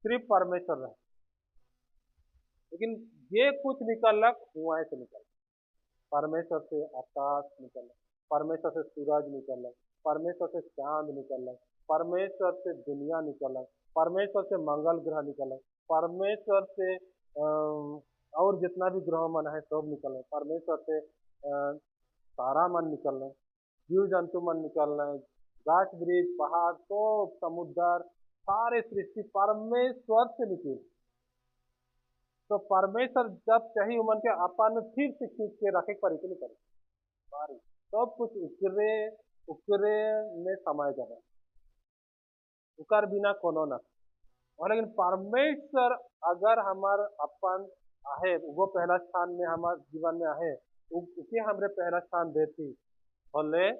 सिर्फ परमेश्वर रहे लेकिन ये कुछ निकलक वहीं से निकल परमेश्वर से आकाश निकल परमेश्वर से सूरज निकल परमेश्वर से चांद निकल परमेश्वर से दुनिया निकल परमेश्वर से मंगल ग्रह निकल परमेश्वर से और जितना भी ग्रह मन है सब निकल परमेश्वर से तारा मन निकल रहे जीव जंतु मन निकल रहे गाछ वृक्ष पहाड़ सब समुद्र सारे सृष्टि परमेश्वर से निकले। तो परमेश्वर जब चाहिए उमन के अपन फिर से खींच के रखे पर इतनी करे सारी सब कुछ उकरे उकरे में समय जाए उकर बिना कोनो ना और लेकिन परमेश्वर अगर हमार अपन आहे वो पहला स्थान में हमारे जीवन में आहे उके हमरे पहला स्थान देती बोले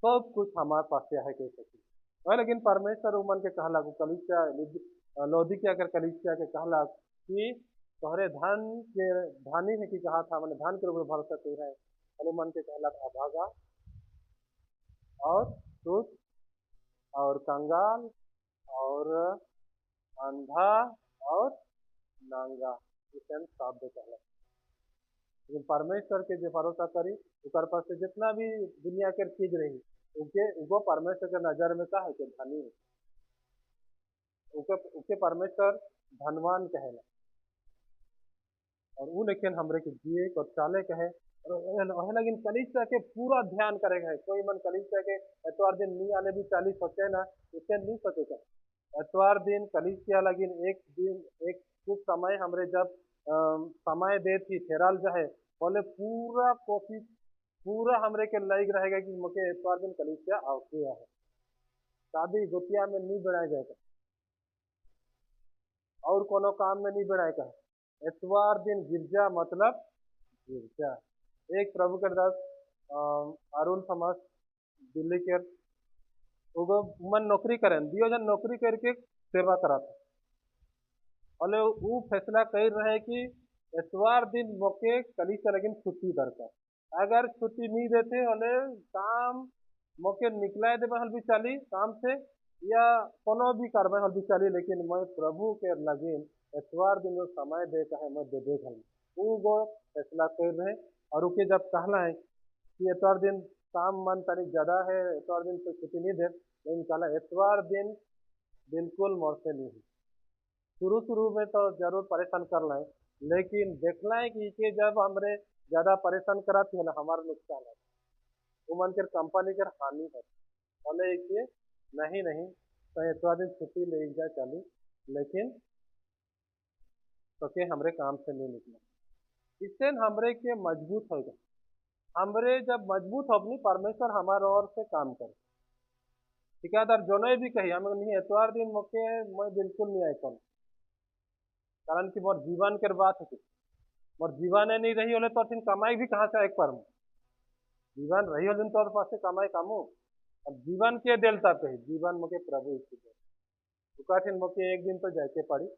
सब कुछ हमारे पास है कह सकी और लेकिन परमेश्वर उमन के कहला कलिसिया लोधी के अगर कलिसिया के कहला कि तोहरे धन के धानी है कि कहा था मैंने धन के ऊपर भरोसा कर है हनुमान के कहला अभागा और तुझ और कंगाल और अंधा और नांगा इसन शब्द कहला लेकिन परमेश्वर के जो भरोसा करी उकर पर से जितना भी दुनिया के चीज रही उनके उनको परमेश्वर के नजर में का है कि धनी है उनके परमेश्वर धनवान कहेला और वो लेकिन हमरे के जिए और चाले कहे और लेकिन कलिसिया के पूरा ध्यान करेगा है कोई मन कलिसिया के एतवार दिन नहीं आने भी 40 सोचे ना उससे नहीं सोचेगा एतवार दिन कलिसिया लगिन एक दिन एक कुछ समय हमरे जब समय दे थी फेराल जाए बोले पूरा कोशिश पूरा हमरे के लाइक रहेगा कि मुझे एतवार दिन कलिसिया आवते है शादी गोतिया में नहीं बढ़ाया जाएगा और कोनो काम में नहीं बढ़ाएगा एतवार दिन गिरजा मतलब गिरजा एक प्रभु के दास अरुण समाज दिल्ली के वो मन नौकरी करें दियो जन नौकरी करके सेवा करा था और वो फैसला कर रहे कि एतवार दिन मौके कली से लेकिन छुट्टी दरकार अगर छुट्टी नहीं देते हले काम मौके निकला दे हल भी चली काम से या कोनो भी कार्य हल भी चली लेकिन मैं प्रभु के लगिन एतवार दिन जो समय दे है मैं दे दे वो फैसला कर रहे और उके जब कहना है कि एतवार दिन काम मन तनिक ज्यादा है एतवार दिन तो छुट्टी नहीं दे लेकिन कहला एतवार दिन बिल्कुल मोर से नहीं शुरू में तो जरूर परेशान कर रहे लेकिन देखना है कि ये जब हमरे ज्यादा परेशान कराती है ना हमारा नुकसान है वो मन के कंपनी के हानि है बोले कि नहीं नहीं तो एतवार दिन छुट्टी ले जा चली लेकिन तो के हमरे काम से नहीं निकला इससे हमरे के मजबूत होगा हमरे जब मजबूत होगी परमेश्वर हमारे ओर से काम करे ठिकादार जो भी कही हमें नहीं एतवार दिन मौके मैं बिल्कुल नहीं आए करूँ कारण कि मोर जीवन के बात है मोर जीवन नहीं रही होले तो फिर कमाई भी कहाँ से आए पर जीवन रही होले तो पास से कमाई कामू अब जीवन के देलता कही जीवन मुके प्रभु कठिन मुके एक दिन तो जाके पड़ी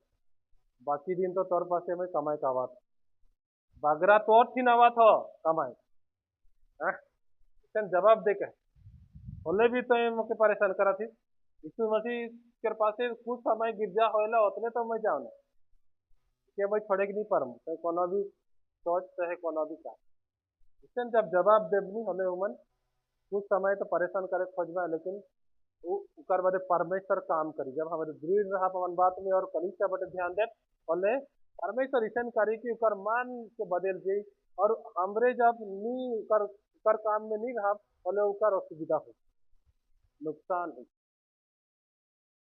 बाकी दिन तो तौर पास में कमाई का आवाज बागरा तो और थी नवा था कमाई जवाब दे के बोले भी तो मुके परेशान करा थी यीशु मसीह के पास कुछ समय गिरजा होएला उतने तो मैं जाऊँ कि भाई छोड़े नहीं पर चाहे कोनो भी सोच चाहे कोनो भी काम इससे जब जवाब देवनी हमें उमन कुछ समय तो परेशान करे खोजबा लेकिन उकर बदे परमेश्वर काम करी जब हमारे दृढ़ रहा पवन बात में और कलिसिया बटे ध्यान दे बोले परमेश्वर ऐसा करी कि उकर मान के बदल जाई और हमरे जब नहीं उकर काम में नहीं रहा बोले उकर असुविधा हो नुकसान हो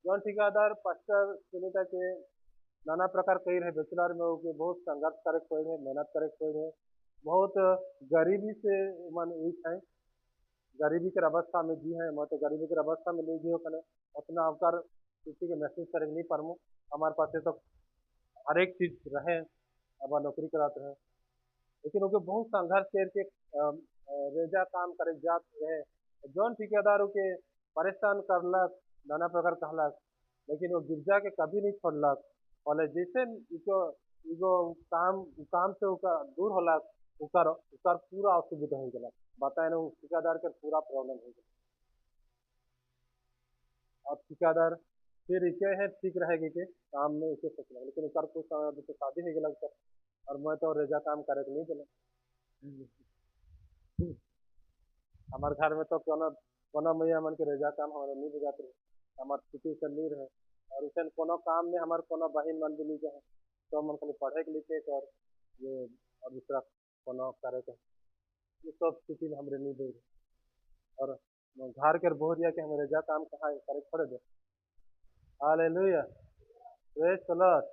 जौन ठिकादार पास्टर सुनीता के नाना प्रकार कही रहे बैचलर में होके बहुत संघर्ष करे कोई रहे मेहनत करे कोई रहे बहुत गरीबी से मन वीक है, गरीबी के अवस्था में जी है। मैं तो गरीबी के अवस्था में नहीं जी कने उतना अवसर किसी के महसूस करे नहीं पारमु। हमारे पास तो हर एक चीज रहे, अब नौकरी कराते रहे, लेकिन ओके बहुत संघर्ष करके रेजा काम करे जात रहे। जौन ठेकेदार के परेशान करलक, नाना प्रकार कहलक, लेकिन वो गिरजा के कभी नहीं छोड़लक। बोले जैसे इको इगो काम से उका दूर होलक, उकर उकर पूरा असुविधा हो गया। बताए ना उस ठेकेदार के पूरा प्रॉब्लम हो गया। अब ठेकेदार फिर इके है ठीक रहेगी के काम में इसे सोचलक, लेकिन उकर कुछ समय अभी तो शादी हो गया और मैं तो रेजा काम करे के नहीं दिला। हमारे घर में तो कोनो कोनो मैया मन के रेजा काम हमारे नहीं बुझाते रहे, हमारे स्थिति से नहीं रहे। और उसे कोनो काम में हमारे कोनो बहन मन भी नहीं जाए, तो मन खाली पढ़े के लिखे के और ये और दूसरा कोनो करे के, ये सब स्थिति में हमरे नहीं दे। और घर के बोल दिया कि हमें रेजा काम कहाँ करे छोड़ दे। Hallelujah, praise the Lord.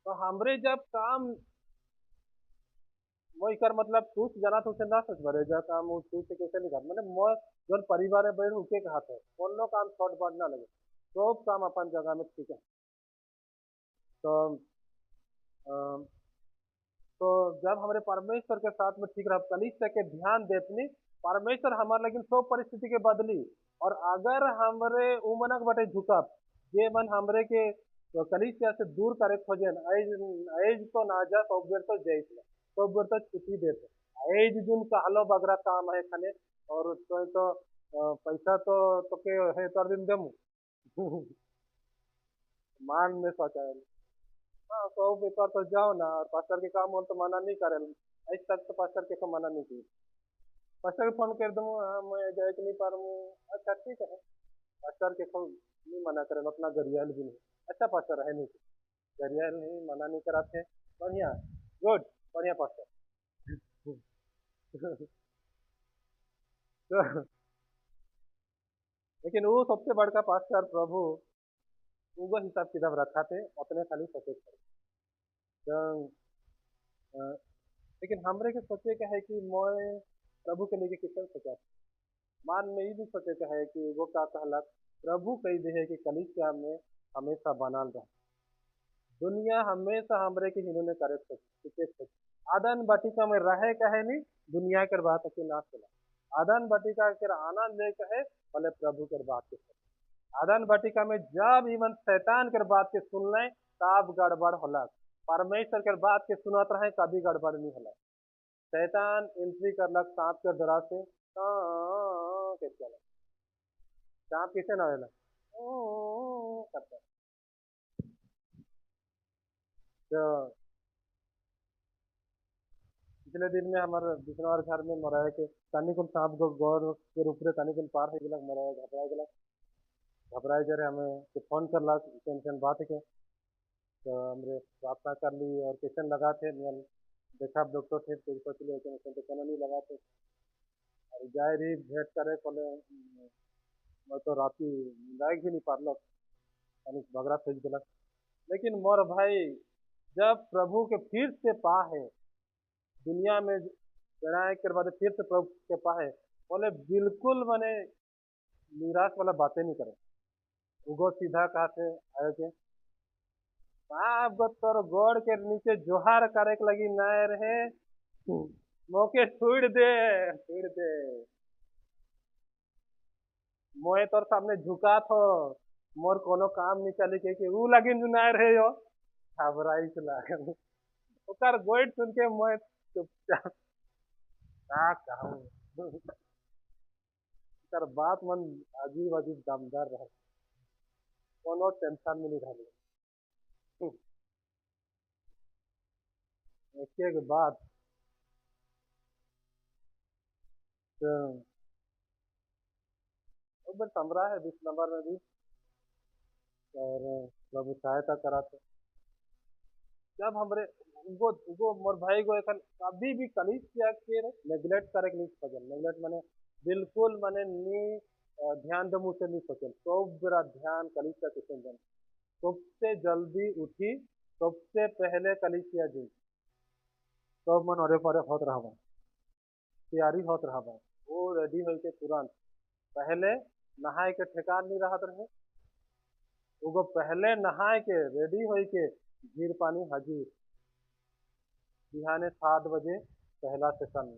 तो हमरे जब काम वो इकर मतलब तू जना तो उसे ना सोच बरे जा काम वो तू से कैसे नहीं कर मैंने मैं जोन परिवार है बैठ उके कहा था कोनो काम शॉर्ट बढ़ ना लगे, सब काम अपन जगह में ठीक है। तो अम, तो जब हमारे परमेश्वर के साथ में ठीक रहा कनिष्ठ के ध्यान देतनी, परमेश्वर हमारे लेकिन सब परिस्थिति के बदली। और अगर हमरे उमनक बटे झुकब, जे मन हमरे के तो कनिष्ठ से दूर करे खोजे ऐज ऐज तो नाजा तो बेर तो जैस तो बेर तो छुट्टी देते ऐज जुन कहलो बगरा काम है खाने। और तो पैसा तो के है तो दिन देमु। मान में सोचा है। हाँ तो पेपर तो जाओ ना, और पास्टर के काम हो तो मना नहीं करे। आज तक तो पास्टर के को मना नहीं की, पास्टर को फोन कर दूँ मैं जाए कि नहीं पार हूँ। अच्छा ठीक है, पास्टर के को नहीं मना करे, अपना गरियाल भी नहीं। अच्छा पास्टर है नहीं, गरियाल नहीं मना नहीं कराते, बढ़िया, गुड, बढ़िया पास्टर। तो, लेकिन वो सबसे बड़का पास्टर प्रभु वो हिसाब किताब रखा थे अपने खाली सोचे थे। तो, अ, लेकिन हमरे के सोचे के है कि मैं प्रभु के लिए कितना सोचा, मान में ये भी सोचे के है कि वो का कहलक प्रभु कही दे है कि कलीसिया में हमेशा बनल रहे। दुनिया हमेशा हमरे के हिनोने करे थे आदन बटिका में रहे कहे नहीं, दुनिया के बात के ना सुना। आदन बटिका के आनंद ले कहे भले प्रभु के बात के सुन। आदन बटिका में जब इवन शैतान के बात के सुन ले तब गड़बड़ होलक, परमेश्वर के बात के सुनत रहे कभी गड़बड़ नहीं होलक। शैतान एंट्री करलक सांप के दरा से के चला, सांप किसे ना होला करता। तो पिछले दिन में हमारे दूसरा और घर में मरा है कि तनी कुल सांप को गौर के रूप में तनी कुल पार हो गया, मरा है घबरा गया। घबराए जरे हमें तो फोन कर ला टेंशन बात के, तो हमरे प्रार्थना कर ली और किचन लगा थे नियम देखा डॉक्टर थे तो सोच लिया तो कोनो नहीं लगा थे। और जाए रही भेंट करे कोले मैं तो राती लायक भी नहीं पारल, तनी बगरा फेंक दिलक। लेकिन मोर भाई जब प्रभु के फिर से पा है दुनिया में जड़ाए के बाद फिर से प्रभु के पा है, बोले बिल्कुल मैंने निराश वाला बातें नहीं करे। उगो सीधा कहते आयो के आप तोर गोड़ के नीचे जोहार करे के लगी ना रहे, मौके छोड़ दे मोए तोर सामने झुका थो, मोर कोनो काम नहीं चले के ऊ लगी ना रहे हो। घबराई से लागल ओकर गोइड सुन के मैं चुपचाप का कहूँ। ओकर बात मन अजीब अजीब दमदार रहे, कोनो टेंशन में नहीं रहे। एक एक बात तो उधर समरा है 20 नंबर में भी, और प्रभु सहायता कराते जब हमरे उगो उगो मोर भाई को एखन कभी भी कलीस किया के नेग्लेक्ट करे के नहीं सोचल। नेग्लेक्ट माने बिल्कुल माने नी ध्यान दे मुझसे नहीं सोचल, सब बड़ा ध्यान कलीसिया के संजन सबसे जल्दी उठी सबसे पहले कलीसिया जी सब मन अरे परे होत रहा तैयारी होत रहा वो रेडी होके तुरंत पहले नहाए के ठेकान नहीं रहत रहे वो पहले नहाए के रेडी होके झीर पानी हाजिर बिहाने 7 बजे पहला सेशन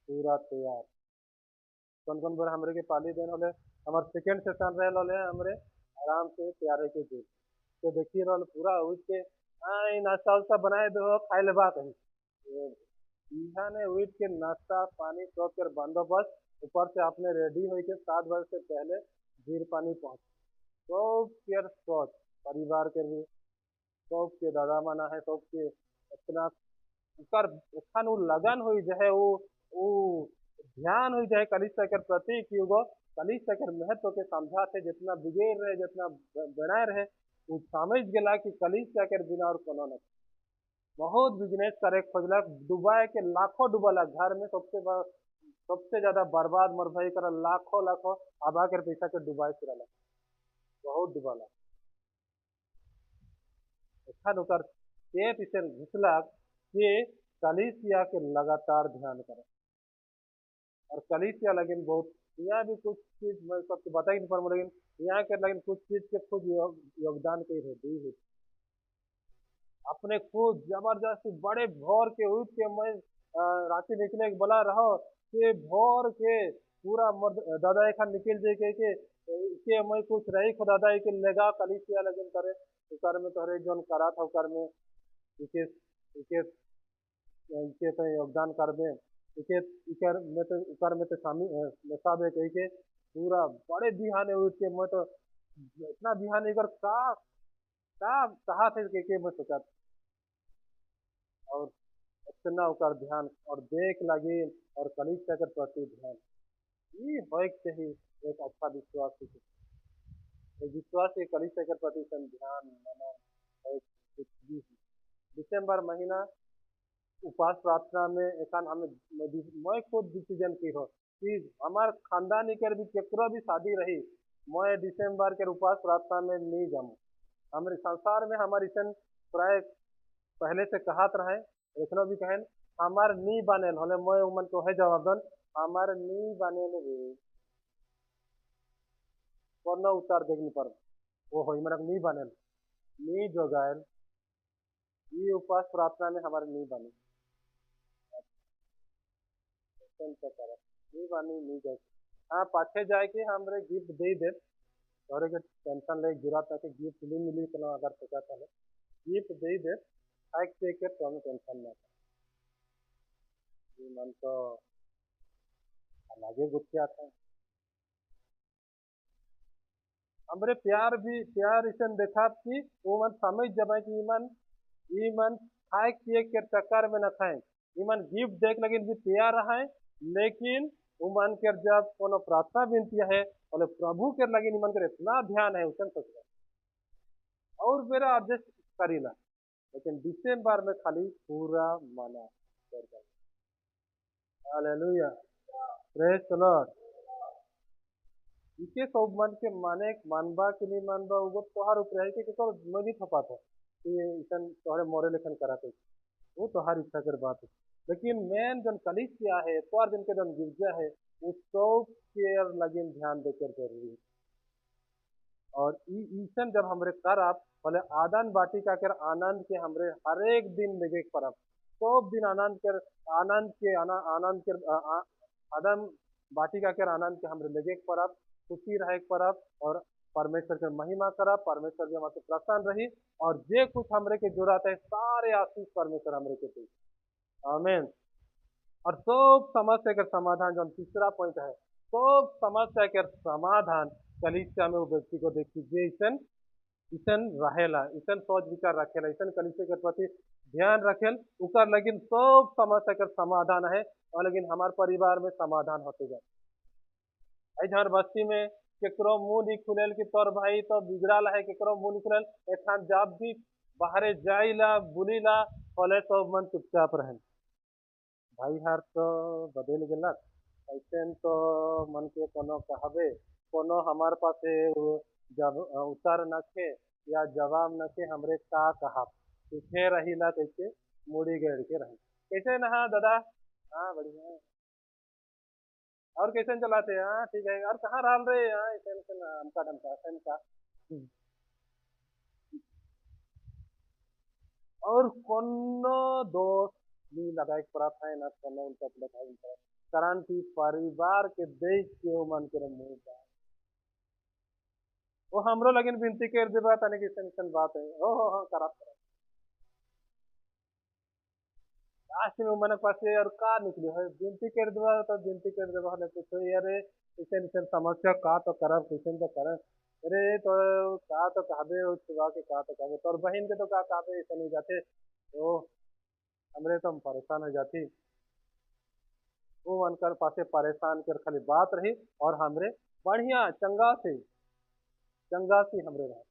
पूरा तैयार कौन कौन बार हमरे के पाली देन होले हमार सेकंड सेशन रहे होले हमरे आराम से तैयार के जी तो देखिए रहल पूरा उठ के आई नाश्ता उस्ता बनाए दो खाए ले बात है बिहाने उठ के नाश्ता पानी सब कर बंदोबस्त ऊपर से आपने रेडी होके के 7 बजे से पहले झीर पानी पहुंच सब केयर सोच परिवार के भी सबके दादा माना है सबके इतना उकर एखन उ लगन हुई जो है वो ध्यान हुई जाए कलिसिया के प्रति कि वो कलिसिया के महत्व के समझा थे जितना बिगेड़ रहे जितना बनाए रहे वो समझ गया कि कलिसिया के बिना और कोनो नहीं बहुत बिजनेस करे खोजलक डुबाए के लाखों डूबलक घर में सबसे ज्यादा बर्बाद मरभई कर लाखों लाखों आबा के पैसा के डुबाए फिरलक बहुत डुबलक एखन ओकर पेट इसे घुसलक कि कलिसिया के लगातार ध्यान करे और कलिसिया लेकिन बहुत यहाँ भी कुछ चीज मैं सबको बता ही नहीं पाऊंगा लेकिन यहाँ के लेकिन कुछ चीज के खुद योगदान के दी है अपने खुद जबरदस्ती बड़े भोर के उठ के मैं रांची निकले के बोला रहो कि भोर के पूरा दादा खान निकल जाए के मैं कुछ रही खुद दादा के लेगा कलिसिया लेकिन करे उकर में तोहरे जोन करा था उकर में इके इके इके पे योगदान कर दे इके इकर में तो शामिल साबे कही के पूरा बड़े बिहाने उठ के मैं तो इतना बिहाने कर का कहा थे के मैं सोचा और इतना उकर ध्यान और देख लगी और कलिसिया के प्रति ध्यान ये होए के ही एक अच्छा विश्वास एक विश्वास के कलिसिया के प्रति ध्यान मनन एक दिसंबर महीना उपास प्रार्थना में एखन हमें मैं खुद डिसीजन की हो कि हमार खानदानी के भी केकरो भी शादी रही मैं दिसंबर के उपास प्रार्थना में नहीं जाऊँ हमारे संसार में हमारे इसन प्राय पहले से कहत रहे एखनो भी कहन हमार नी बनेल होले मैं उमन को है जवाबदन हमार नी बनेल रे कोनो उतार देखनी पर वो होई मन नी बनेल नी जोगायल ये उपास प्रार्थना में हमारे नी बने नी बानी नी जाए हाँ पाछे जाए के हमरे गिफ्ट दे दे और के टेंशन ले गिरा ताकि गिफ्ट नहीं मिली तो अगर सोचा चले गिफ्ट दे दे एक से के तो हमें टेंशन ना ये मन तो अलगे गुस्सा आता है हमरे प्यार इसन देखा कि वो मन समझ जब कि ईमन खाए पिए के चक्कर में न खाए ईमन गिफ्ट देख लगे भी तैयार रहे लेकिन उमन के जब कोनो प्रार्थना विनती है बोले प्रभु के लगे ईमन कर इतना ध्यान है उसन सोच और मेरा एडजस्ट करीला लेकिन दिसंबर में खाली पूरा माना हालेलुया प्रेज द लॉर्ड इके सब मन के माने मानबा कि नहीं मानबा वो तोहार ऊपर है कि तो मैं भी थपा था ये इसन तोहरे मोरे लेखन कराते वो तोहार इच्छा कर बात है लेकिन मेन जन कलिसिया है तोहर जन के जन गिरजा है वो सब केयर लगे ध्यान देकर जरूरी है और ईसन जब हमरे करब बोले आदान बाटिका के आनंद के हमरे हर एक दिन लेगे परब सब दिन आनंद के आदान बाटिका के आनंद के हमरे लेगे परब खुशी रहे परब और परमेश्वर के महिमा करब परमेश्वर भी हमारे प्रसन्न रही और जे कुछ हमरे के जरूरत है सारे आशीष परमेश्वर हमरे के दी आमीन और सब समस्या के समाधान जो तीसरा पॉइंट है सब समस्या के समाधान कलिसिया में वो व्यक्ति को देखी जे ईसन ईसन रहेला ईसन सोच विचार रखेला ईसन कलिसिया के प्रति ध्यान रखेल उकर लेकिन सब समस्या के समाधान है और लेकिन हमारे परिवार में समाधान होते जाए झार बस्ती में केकरो मुंह नहीं खुलेल कि तोर भाई तो बिगड़ल है केकरो मुंह नहीं खुलेल एखान जब भी बाहरे जाइला बुलीला बोले तो मन चुपचाप रहन भाई हार तो बदल गलक ऐसे तो मन के कोनो कहबे कोनो हमार पास जब उत्तर नखे या जवाब नखे हमरे का कहा पीछे रहीला कैसे मुड़ी गेड़ के रही कैसे ना? हाँ दादा, हाँ बढ़िया। और कैसे चलाते हैं? हाँ ठीक है। और कहाँ डाल रहे हैं? हाँ ऐसे ऐसे ना, अमका डमका ऐसे का। और कोनो दोस्त भी लगाए पड़ा था ना, कोनो उनका लगाए उनका क्रांति परिवार के देख के वो मन के मुंह का वो हमरो लगिन विनती कर देबा तने कि सन बात है। ओ हो हाँ करा करा। लास्ट में मन पास और का निकली है विनती कर देबा तो विनती कर देबा ने पूछो यार ऐसे ऐसे समस्या का तो करब कैसे तो कर। अरे तो का तो कहबे उस सुबह के का तो कहबे तोर बहन के तो का कहबे ऐसे नहीं जाते तो हमरे तो हम परेशान हो जाती। वो मनकर पासे परेशान कर खाली बात रही और हमरे बढ़िया चंगा सी हमरे रहा।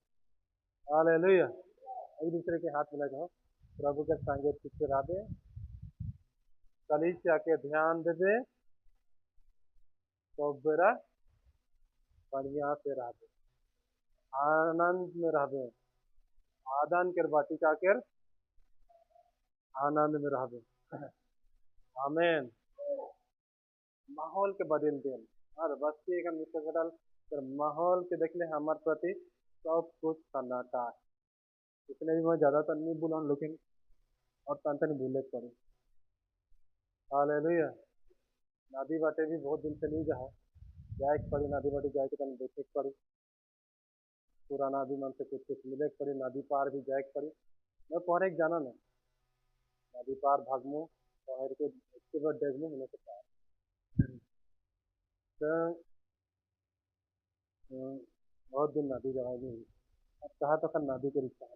हालेलुया। एक दूसरे के हाथ मिला जाओ, प्रभु के संगे पीछे रह दे, कलीसिया के ध्यान दे दे, तो बेरा बढ़िया से रह दे, आनंद में रह दे, आदान कर बाटिका कर आनंद में रह दे। आमेन। माहौल के बदल देन और बस के एक मिस्टर कटल तर माहौल के देखले हमार प्रति सब कुछ सन्नाटा है। इसलिए भी मैं ज्यादातर नहीं बुलाऊं लेकिन और तन भूले पड़े। हालेलुया। नदी बाटे भी बहुत दिन से नहीं जा जाए के पड़ी, नदी बाटे जाए के तन देखे के पड़ी, पुराना भी मन से कुछ कुछ मिले के पड़ी, नदी पार भी जाए के पड़ी। मैं पहरे के जाना नहीं, नदी पार भागमू पहर के इसके बाद डेगमू होने के पार। तो बहुत दिन नदी जगह नहीं हुई। अब कहा तो खन नदी के रिश्ता है,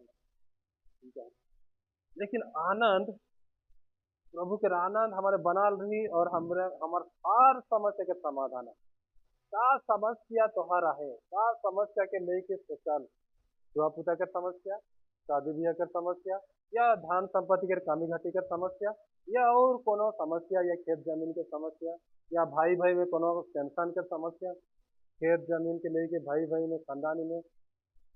लेकिन आनंद प्रभु के आनंद हमारे बनाल रही और हमारे हमार हर समस्या के समाधान है। का समस्या तोहरा है, का समस्या के लेके सोचल, दुआ पुता के समस्या, शादी ब्याह के समस्या, या धान संपत्ति के कमी घटी के समस्या, या और कोनो समस्या, या खेत जमीन के समस्या, या भाई भाई में कोनो टेंशन के समस्या, खेत जमीन के लेके भाई भाई में खानदानी में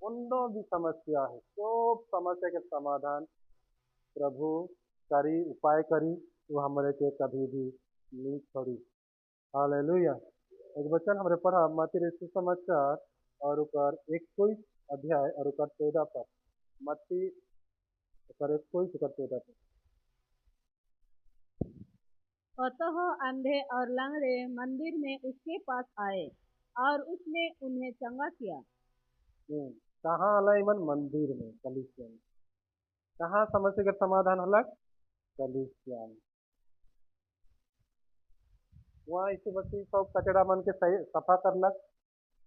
कोनो भी समस्या है, सब समस्या के समाधान प्रभु करी, उपाय करी, वो हमारे के कभी भी नहीं छोड़ी। हालेलुया। एक वचन हमरे पढ़ा मत्ती रचित समाचार और ऊपर 21 अध्याय और ऊपर 14 पर। मत्ती ऊपर 21 ऊपर 14 पर। अतः अंधे और लंगड़े मंदिर में उसके पास आए और उसने उन्हें चंगा किया। कहाँ अलग मन मंदिर में, कलीसिया में। कहाँ समस्या का समाधान अलग? कलीसिया में। वहाँ इसी बच्ची सब कचरा मन के सही सफा करलक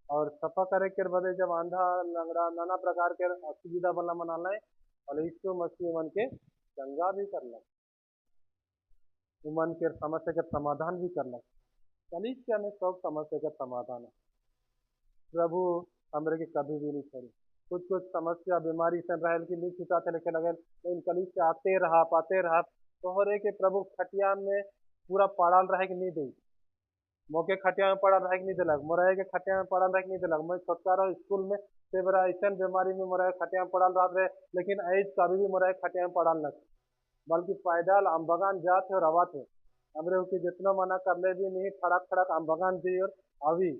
और सफा करे के बदे जब आंधा लंगड़ा नाना प्रकार के असुविधा वाला मनाले और यीशु मसीह मन के चंगा भी करलक, मन के समस्या के समाधान भी करलक। कलीसिया में सब समस्या का समाधान है। प्रभु हमरे के कभी भी नहीं छोड़ी। कुछ कुछ समस्या बीमारी से रहल की नहीं छुटा थे लेके लगल, लेकिन कलीसिया आते रहा तोहरे के प्रभु खटिया में पूरा पड़ाल रहे के नहीं दी, मोके खटिया में पड़ल रहे के नहीं दिलक, मोरए के खटिया में पड़ल रहे के नहीं दिलक। मैं छोटका रहो स्कूल में से बड़ा ऐसा बीमारी में मोरए खटिया में पड़ल रहा रहे, लेकिन ऐज कभी भी मोरए खटिया में पड़ल न, बल्कि पैदल आम बगान जाते और आवा थे। हमरे के जितना मना कर ले भी नहीं, खड़क खड़क आम बगान जी और अभी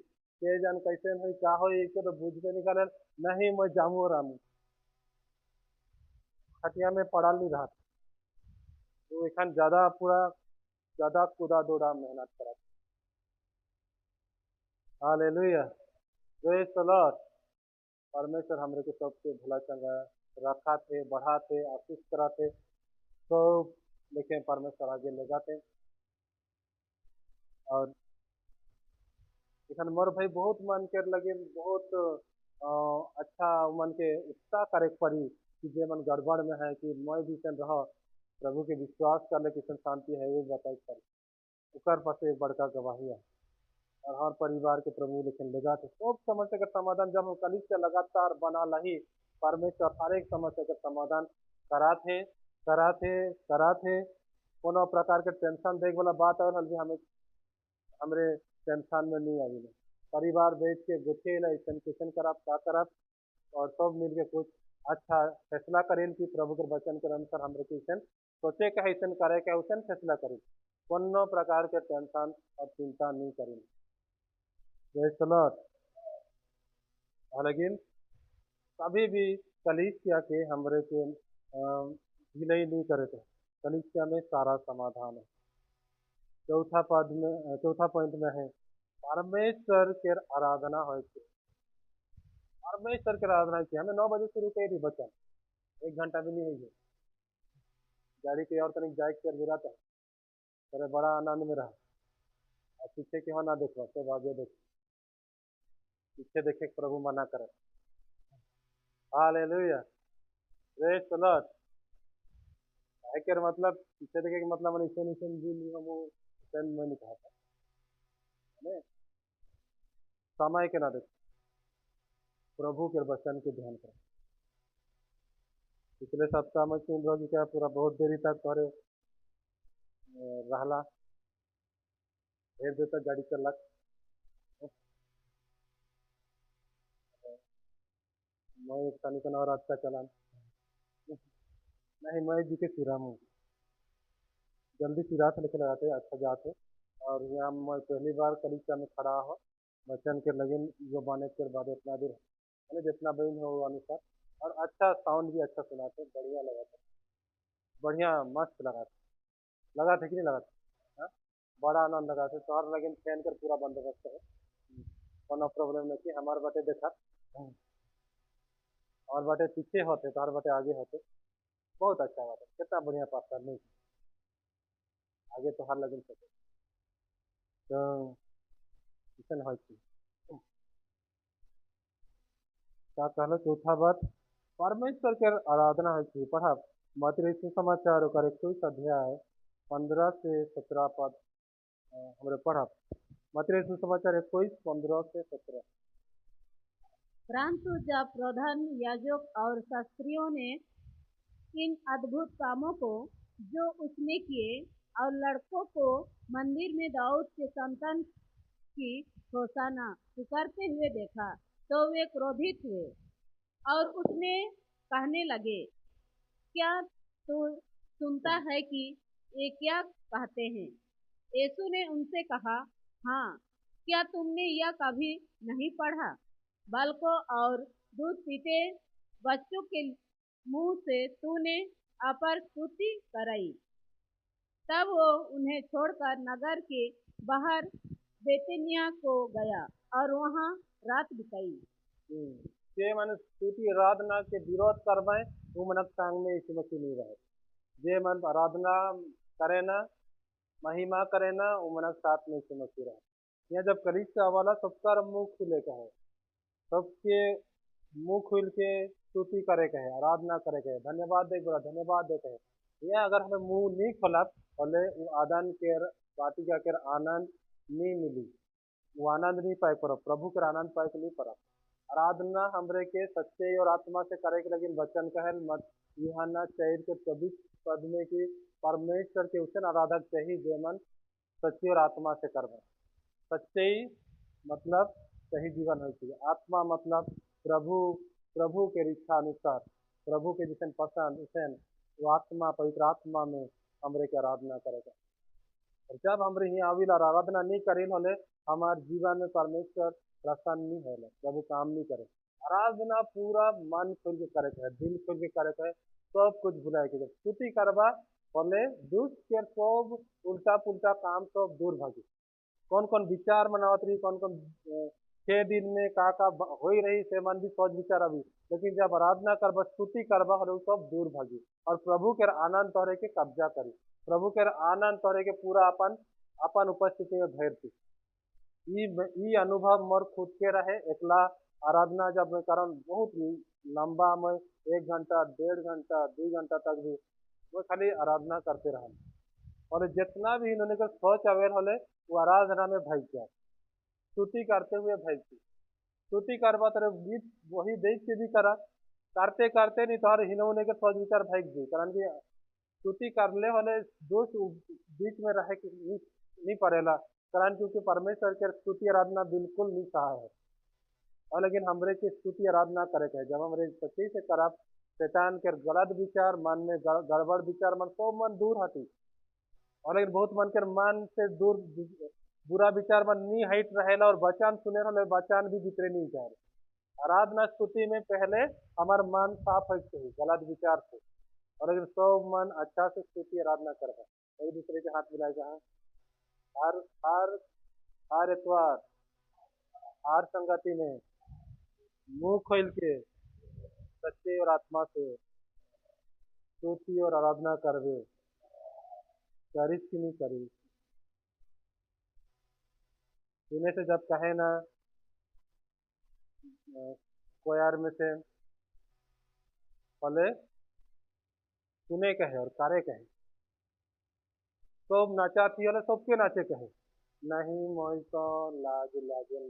के जन कैसे नहीं का हो एक तो बुझते निकाले नहीं, मैं जामू और आमू खटिया में पड़ल नहीं रहा। तो एखन ज्यादा पूरा ज्यादा कूदा दौड़ा मेहनत करा। हालेलुया। Praise the Lord. परमेश्वर हमरे के सबके भला चंगा रखा थे, बढ़ा थे, आशीष करा थे, तो लेकिन परमेश्वर आगे ले जाते। और इखन मोर भाई बहुत मन कर लगे, बहुत अच्छा मन के उत्साह करे पड़ी कि जे मन गड़बड़ में है कि मैं भी सन रह प्रभु के विश्वास कर ले किसन शांति है वो बताई पड़ी। उकर पास एक बड़का गवाही है और हर परिवार के प्रभु लेकिन लगा थे सब समस्या का समाधान जब हम कलिस से लगातार बना लही, परमेश्वर हर एक समस्या का समाधान करा थे करा थे करा थे। कोनो प्रकार के टेंशन देख वाला बात और भी हमें हमरे टेंशन में नहीं आई। परिवार बैठ के गुथे ऐसा क्वेश्चन करब का करब और सब मिल के कुछ अच्छा फैसला करें कि प्रभु के वचन के अनुसार हमरे क्वेश्चन सोचे के ऐसा करे के वैसा फैसला करी, कोनो प्रकार के टेंशन और चिंता नहीं करी। Praise the Lord. लेकिन कभी भी कलीसिया के हमरे के ढिलाई नहीं करे थे। कलीसिया में सारा समाधान है। चौथा पॉइंट में है परमेश्वर के आराधना हो। परमेश्वर के आराधना की हमें 9 बजे शुरू करी बचन, 1 घंटा भी नहीं हुई है। गाड़ी के और तनिक जाए कर गिरा था, तेरे बड़ा आनंद में रहा। और पीछे के हो ना देखो, सब आगे देखो, पीछे देखे प्रभु मना करे। Hallelujah, praise the Lord. है मतलब पीछे देखे के मतलब मैंने इसे नहीं हम मैं नहीं कहा था, समय के ना देखो, प्रभु के वचन के ध्यान करें। पिछले सप्ताह में सुन रहा क्या पूरा बहुत देरी तक तोरे रहला, ढेर देर तक गाड़ी चलक। मैं एक तनिक और रात का चलान नहीं, मैं जी के सिरा हूँ, जल्दी सिरा से लेके लगाते अच्छा जाते। और यहाँ मैं पहली बार कलीसिया में खड़ा हो, वचन के लगन जो बाने के बाद इतना देर मैंने जितना बहन हो वो अनुसार, और अच्छा साउंड भी अच्छा सुनाते, बढ़िया लगा था, बढ़िया मस्त लगा था कि नहीं लगा था? हाँ? बड़ा आनंद लगा था। तो हर लगन फैन कर पूरा बंदोबस्त है, कोनो प्रॉब्लम नहीं थी। हमारे बाटे देखा और बाटे पीछे होते तो हर बाटे आगे होते, बहुत अच्छा बात है। कितना बढ़िया पास्टर नहीं आगे तो हर लगन सके तो किसन हो क्या कहलो। चौथा बात परमेश्वर के आराधना है पढ़ा मती समाचार ओकर 21 अध्याय 15 से 17 पद हमरे पढ़ा। मती समाचार 21 15 से 17। परंतु जब प्रधान याजक और शास्त्रियों ने इन अद्भुत कामों को जो उसने किए और लड़कों को मंदिर में दाऊद के संतान की होशाना पुकारते हुए देखा तो वे क्रोधित हुए और उसने कहने लगे, क्या तू सुनता है कि ये क्या कहते हैं? यीशु ने उनसे कहा, हाँ, क्या तुमने यह कभी नहीं पढ़ा? बालकों और दूध पीते बच्चों के मुंह से तूने अपर स्तुति कराई। तब वो उन्हें छोड़कर नगर के बाहर बेतनिया को गया और वहाँ रात बिताई। जे मन स्तुति आराधना के विरोध करवाए वो मनक संग में यीशु मसीह नहीं रहे। जे मन आराधना करे ना, महिमा करे ना, वो मनक साथ में यीशु मसीह रहे। यहाँ जब कलीसिया वाला सबका मुंह खुले का है, सबके मुंह खुल के स्तुति करे के है, आराधना करे के है, धन्यवाद दे बोला धन्यवाद दे के है। यहाँ अगर हमें मुंह नहीं खोला बोले वो आदान के बाटी का के आनंद नहीं मिली, वो आनंद नहीं पाए पर प्रभु के आनंद पाए के नहीं पर आराधना हमरे के सच्चे और आत्मा से करे के लेकिन वचन कहे मत यूहन्ना 4 के 24 पद में कि परमेश्वर के उसे आराधक चाहिए जे मन सच्ची और आत्मा से कर सच्चे मतलब सही जीवन हो चाहिए। आत्मा मतलब प्रभु के इच्छा अनुसार, प्रभु के जिसन पसंद उसन वो आत्मा पवित्र आत्मा में हमरे के आराधना करेगा। और जब हमरे यहाँ आविल आराधना नहीं करेल होले हमारे जीवन में परमेश्वर प्रसन्न नहीं होले, प्रभु काम नहीं करे। आराधना पूरा मन खोल के करे है, दिल खोल के करे है, सब कुछ भुलाए के स्तुति करवा बोले दुष्ट के सब उल्टा पुल्टा काम सब दूर भागी। कौन कौन विचार मनावत रही, कौन कौन 6 दिन में का हो रही से मन भी सोच विचार अभी, लेकिन जब आराधना करबा स्तुति करबा हो सब दूर भागी और प्रभु के आनंद तोरे के कब्जा करी, प्रभु के आनंद तोरे के पूरा अपन अपन उपस्थिति में भर थी। ई अनुभव मोर खुद के रहे। एकला आराधना जब मैं करन बहुत लंबा में 1 घंटा 1.5 घंटा 2 घंटा तक भी मैं खाली आराधना करते रहा और जितना भी इन्होंने का सोच अवेल होले वो आराधना में भाई जाए, स्तुति करते हुए भाई थी। स्तुति करवा तरह गीत वही देख के भी करा, करते करते नहीं तो इन्होंने के सोच विचार भाई दी, कारण की स्तुति करले होले दोष बीच में रहे नहीं पड़ेला, कारण क्योंकि परमेश्वर के स्तुति आराधना बिल्कुल नहीं सहा है। और लेकिन हमरे की स्तुति आराधना करे के जब हमरे सच्ची से करब शैतान के गलत विचार मन में गड़बड़ विचार मन सब मन दूर हटी और लेकिन बहुत मन के मन से दूर बुरा विचार मन नहीं हट रहेला और वचन सुने रहे वचन भी भीतरे नहीं जा रहे। आराधना स्तुति में पहले हमार मन साफ है चाहिए गलत विचार से और लेकिन सब मन अच्छा से स्तुति आराधना कर रहा एक दूसरे के हाथ मिलाए जहाँ हर हर हर एतवार हर संगति में मुंह खोल के सच्चे और आत्मा से स्तुति और आराधना करवे करिस कि नहीं करी सुने से जब कहे ना कोयार में से पहले सुने कहे और कारे कहे सब नाचा थी वाले सबके नाचे कहे नहीं मैं तो लाज लागे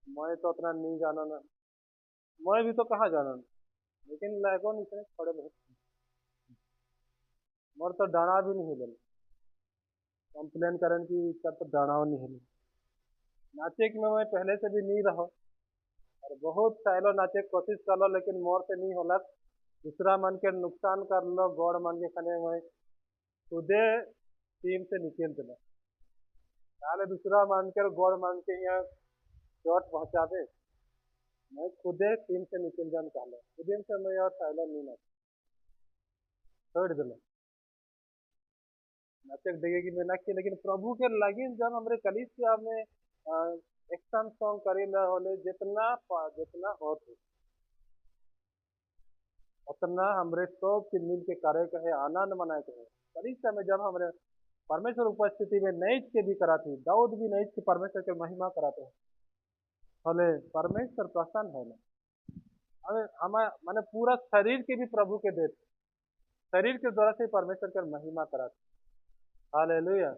मैं तो उतना नहीं जाना ना मैं भी तो कहाँ जाना लेकिन लागो नहीं से थोड़े बहुत मोर तो डाना भी नहीं हिलन कंप्लेन करन की कर तो डाना नहीं हिलन नाचे कि मैं पहले से भी नहीं रहो और बहुत सालों नाचे की कोशिश कर लो लेकिन मोर से नहीं होला दूसरा मन के नुकसान कर लो गौड़ मन के खाने में खुदे टीम से निकल दिला ताले दूसरा मान कर गौड़ मान के यहाँ चोट पहुंचा दे मैं खुदे टीम से निकल जान चाहला खुदे से मैं और सालों नहीं नाच छोड़ दिला नाचक देगी मैं ना की लेकिन प्रभु के लगी जब हमारे कलीसिया में एक्शन सॉन्ग करे ला होले जितना जितना होते उतना हमरे सब के मिल के करे कहे आनंद मनाए कहे कलीसिया में जब हमरे परमेश्वर उपस्थिति में नैच के भी कराती दाऊद भी नैच के परमेश्वर के महिमा कराते हैं भले परमेश्वर प्रसन्न है ना हमें हमें माने पूरा शरीर के भी प्रभु के देते शरीर के द्वारा से परमेश्वर के महिमा कराते हालेलुया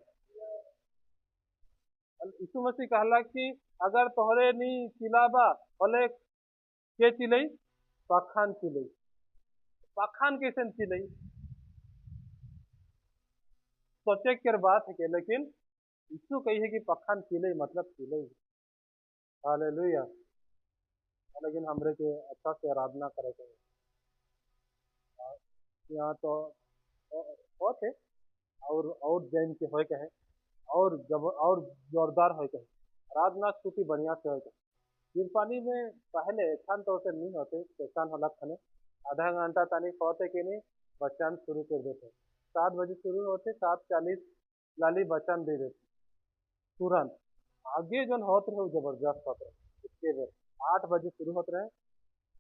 यीशु मसीह कहला कि अगर तोहरे नी चिलाबा भले के चिलई पाखान चिलई पाखान कैसे चिलई सोचे के बात है कि लेकिन यीशु कही है कि पखान चिलई मतलब चिलई हालेलुया लेकिन हमरे के अच्छा से आराधना करे के यहाँ तो बहुत है और जैन के होए कहे और जब और जोरदार होए कहे आराधना स्तुति बढ़िया से होए कहे जिरपानी में पहले छन तो से नहीं होते कैसान होला खने आधा घंटा तानी होते कि नहीं बच्चन शुरू कर देते 7 बजे शुरू होते 7:40 लाली बच्चन दे देते तुरंत आगे जो होते रहे जबरदस्त होते रहे इसके बेर 8 बजे शुरू होते रहे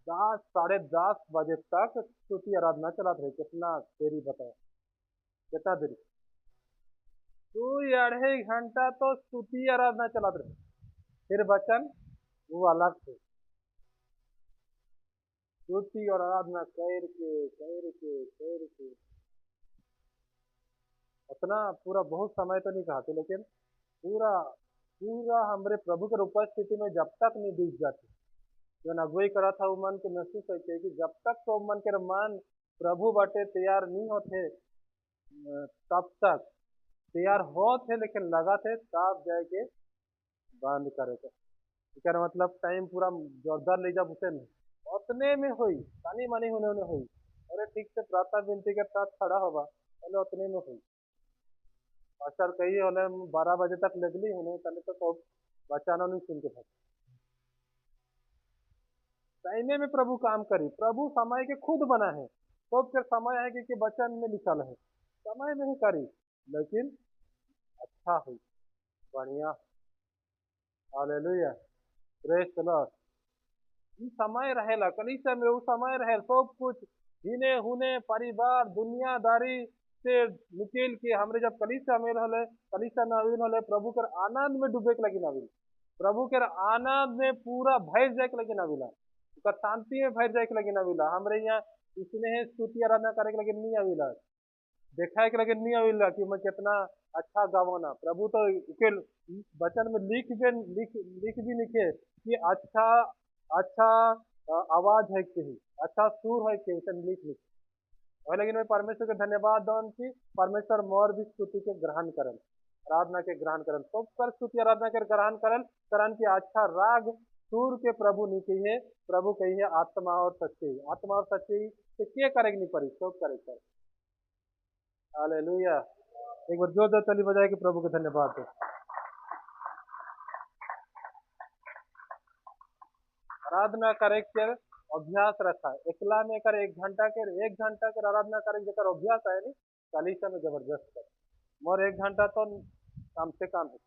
10 बजे तक स्तुति आराधना चलाते रहे कितना देरी बताए कितना देरी 2-2.5 घंटा तो स्तुति आराधना चलाते रहे फिर वचन वो अलग थे स्तुति और आराधना कर के उतना पूरा बहुत समय तो नहीं कहते लेकिन पूरा पूरा हमारे प्रभु के उपस्थिति में जब तक नहीं बीत जाती जो अगुवाई करा था वो मन के महसूस होते कि जब तक तो मन के मन प्रभु बाटे तैयार नहीं होते तब तक तैयार होते लेकिन लगा थे तब जाके बंद करे थे क्या मतलब टाइम पूरा जोरदार ले जा उसे नहीं उतने में हुई तानी मानी होने हुई अरे ठीक से प्रातः विनती के साथ खड़ा होगा पहले उतने में हुई पास्टर कही होने 12 बजे तक लगली होने तले तो सब बचाना नहीं सुन के था टाइमे में प्रभु काम करी प्रभु समय के खुद बना है तो फिर समय है कि वचन में लिखा है समय में ही करी लेकिन अच्छा हुई बढ़िया हालेलुया प्रेज द लॉर्ड समय रहेला कलीसिया में वो समय रहे सब कुछ हिने हुने परिवार दुनियादारी से निकल के हमरे जब कलीसिया में रहले कलीसिया नाविल होले प्रभु के आनंद में डूबे के लगी नाविल प्रभु के आनंद में पूरा भर जाए के लगी नाविला उसका शांति में भर जाए के लगी नाविला हमरे यहाँ इसने स्तुति आराधना करे के लगी नहीं आविला देखा के लगे नहीं आविला कि मैं कितना अच्छा गावाना प्रभु तो के वचन में लिख भी लिखे कि अच्छा अच्छा आवाज है कि अच्छा सुर है कि उसे लिख और लेकिन मैं परमेश्वर के धन्यवाद दौन की परमेश्वर मोर भी स्तुति के ग्रहण करल आराधना के ग्रहण करल सब कर स्तुति आराधना के ग्रहण करल करन की अच्छा राग सुर के प्रभु नीचे है प्रभु कही है आत्मा और सच्ची तो के करेगी नहीं परी, सब करे। हालेलुया। एक बार जोर जोर ताली बजाए कि प्रभु को धन्यवाद दो। आराधना करे के अभ्यास रखा है, एकला में कर 1 घंटा के आराधना करे जकर अभ्यास है नहीं, चालीसा में जबरदस्त कर। मोर 1 घंटा तो काम से काम है,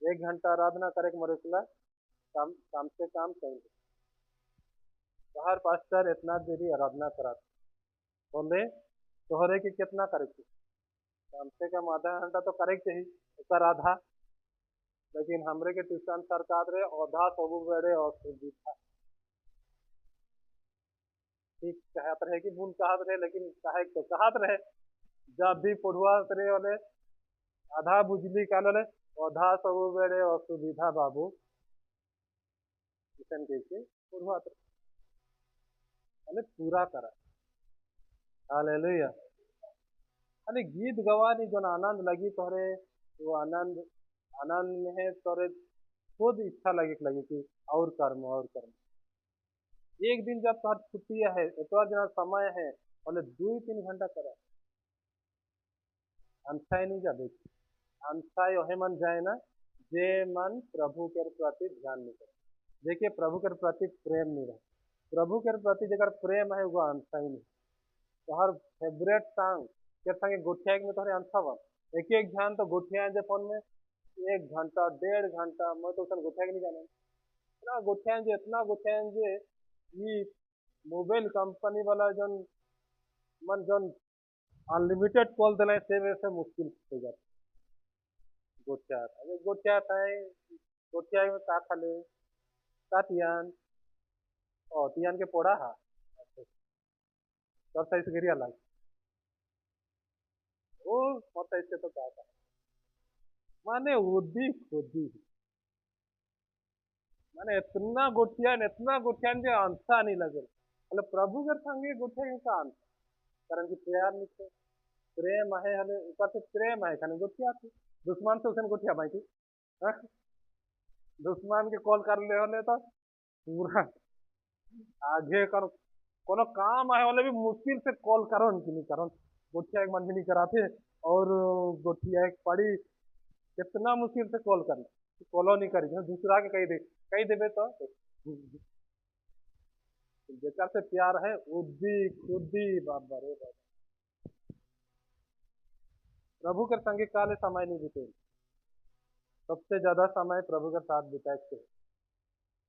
1 घंटा आराधना करे के मोर एकला काम से काम चाहिए। बाहर पास्टर इतना देरी आराधना करा बोले तोहरे के कितना करे के, कम से कम आधा घंटा तो करे के चाहिए, एकर आधा। लेकिन हमरे के ट्यूशन सरकार रहे औधा सबू बेड़े असुविधा ठीक कहत रहे कि भूल कहत रहे, लेकिन कहे तो कहत रहे जब भी पढ़ुआ रहे वाले आधा बुझली काल वाले औधा सबू बेड़े असुविधा बाबू ट्यूशन के पढ़ुआ पूरा करा। हालेलुया। अरे गीत गवानी जो आनंद लगी तोहरे, वो आनंद आनंद में है तोरे खुद इच्छा लगे कि और कर्म। एक दिन जब तोहर छुट्टी है, एतवार दिन समय है, बोले 2-3 घंटा करा अंछाई नहीं जाबे। अंछाई ओहे मन जाए ना जे मन प्रभु के प्रति ध्यान नहीं करे, देखिए प्रभु के प्रति प्रेम नहीं रहे। प्रभु के प्रति जगह प्रेम है वो अंछाई नहीं। तोहर फेवरेट सॉन्ग के संगे गोठिया में तोहरे अंछा बा, एक ध्यान तो गोठिया जे फोन में 1 घंटा 1.5 घंटा मैं तो उसन गोठिया के नहीं जाने, इतना गोठिया जे ये मोबाइल कंपनी वाला जन मन जन अनलिमिटेड कॉल दिलाए से वजह से मुश्किल हो जाता। गोठिया था गोठिया में का खाले का तियान के पोड़ा हा तब सही से गिरिया लाग वो मत ऐसे तो क्या था माने उदी खुदी माने इतना गोठिया जो आंसा नहीं लगे, मतलब प्रभु के संगे गोठिया का आंसा कारण की प्यार नहीं प्रेम है हले ऊपर से प्रेम है खाने गोठिया थी दुश्मन से उसे गोठिया भाई थी। दुश्मन के कॉल कर ले होले तो पूरा आगे कर कोनो काम है वाले भी मुश्किल से कॉल करो उनकी नहीं करो गोठिया एक मन भी नहीं कराते और गोठिया एक पड़ी कितना मुश्किल से कॉल कर कॉलो नहीं करी दूसरा के कही देवे तो जेकर से प्यार है उद्दी खुदी बाबा रे बाबा प्रभु के संगे काले समय नहीं बीते, सबसे ज्यादा समय प्रभु के साथ बिताए।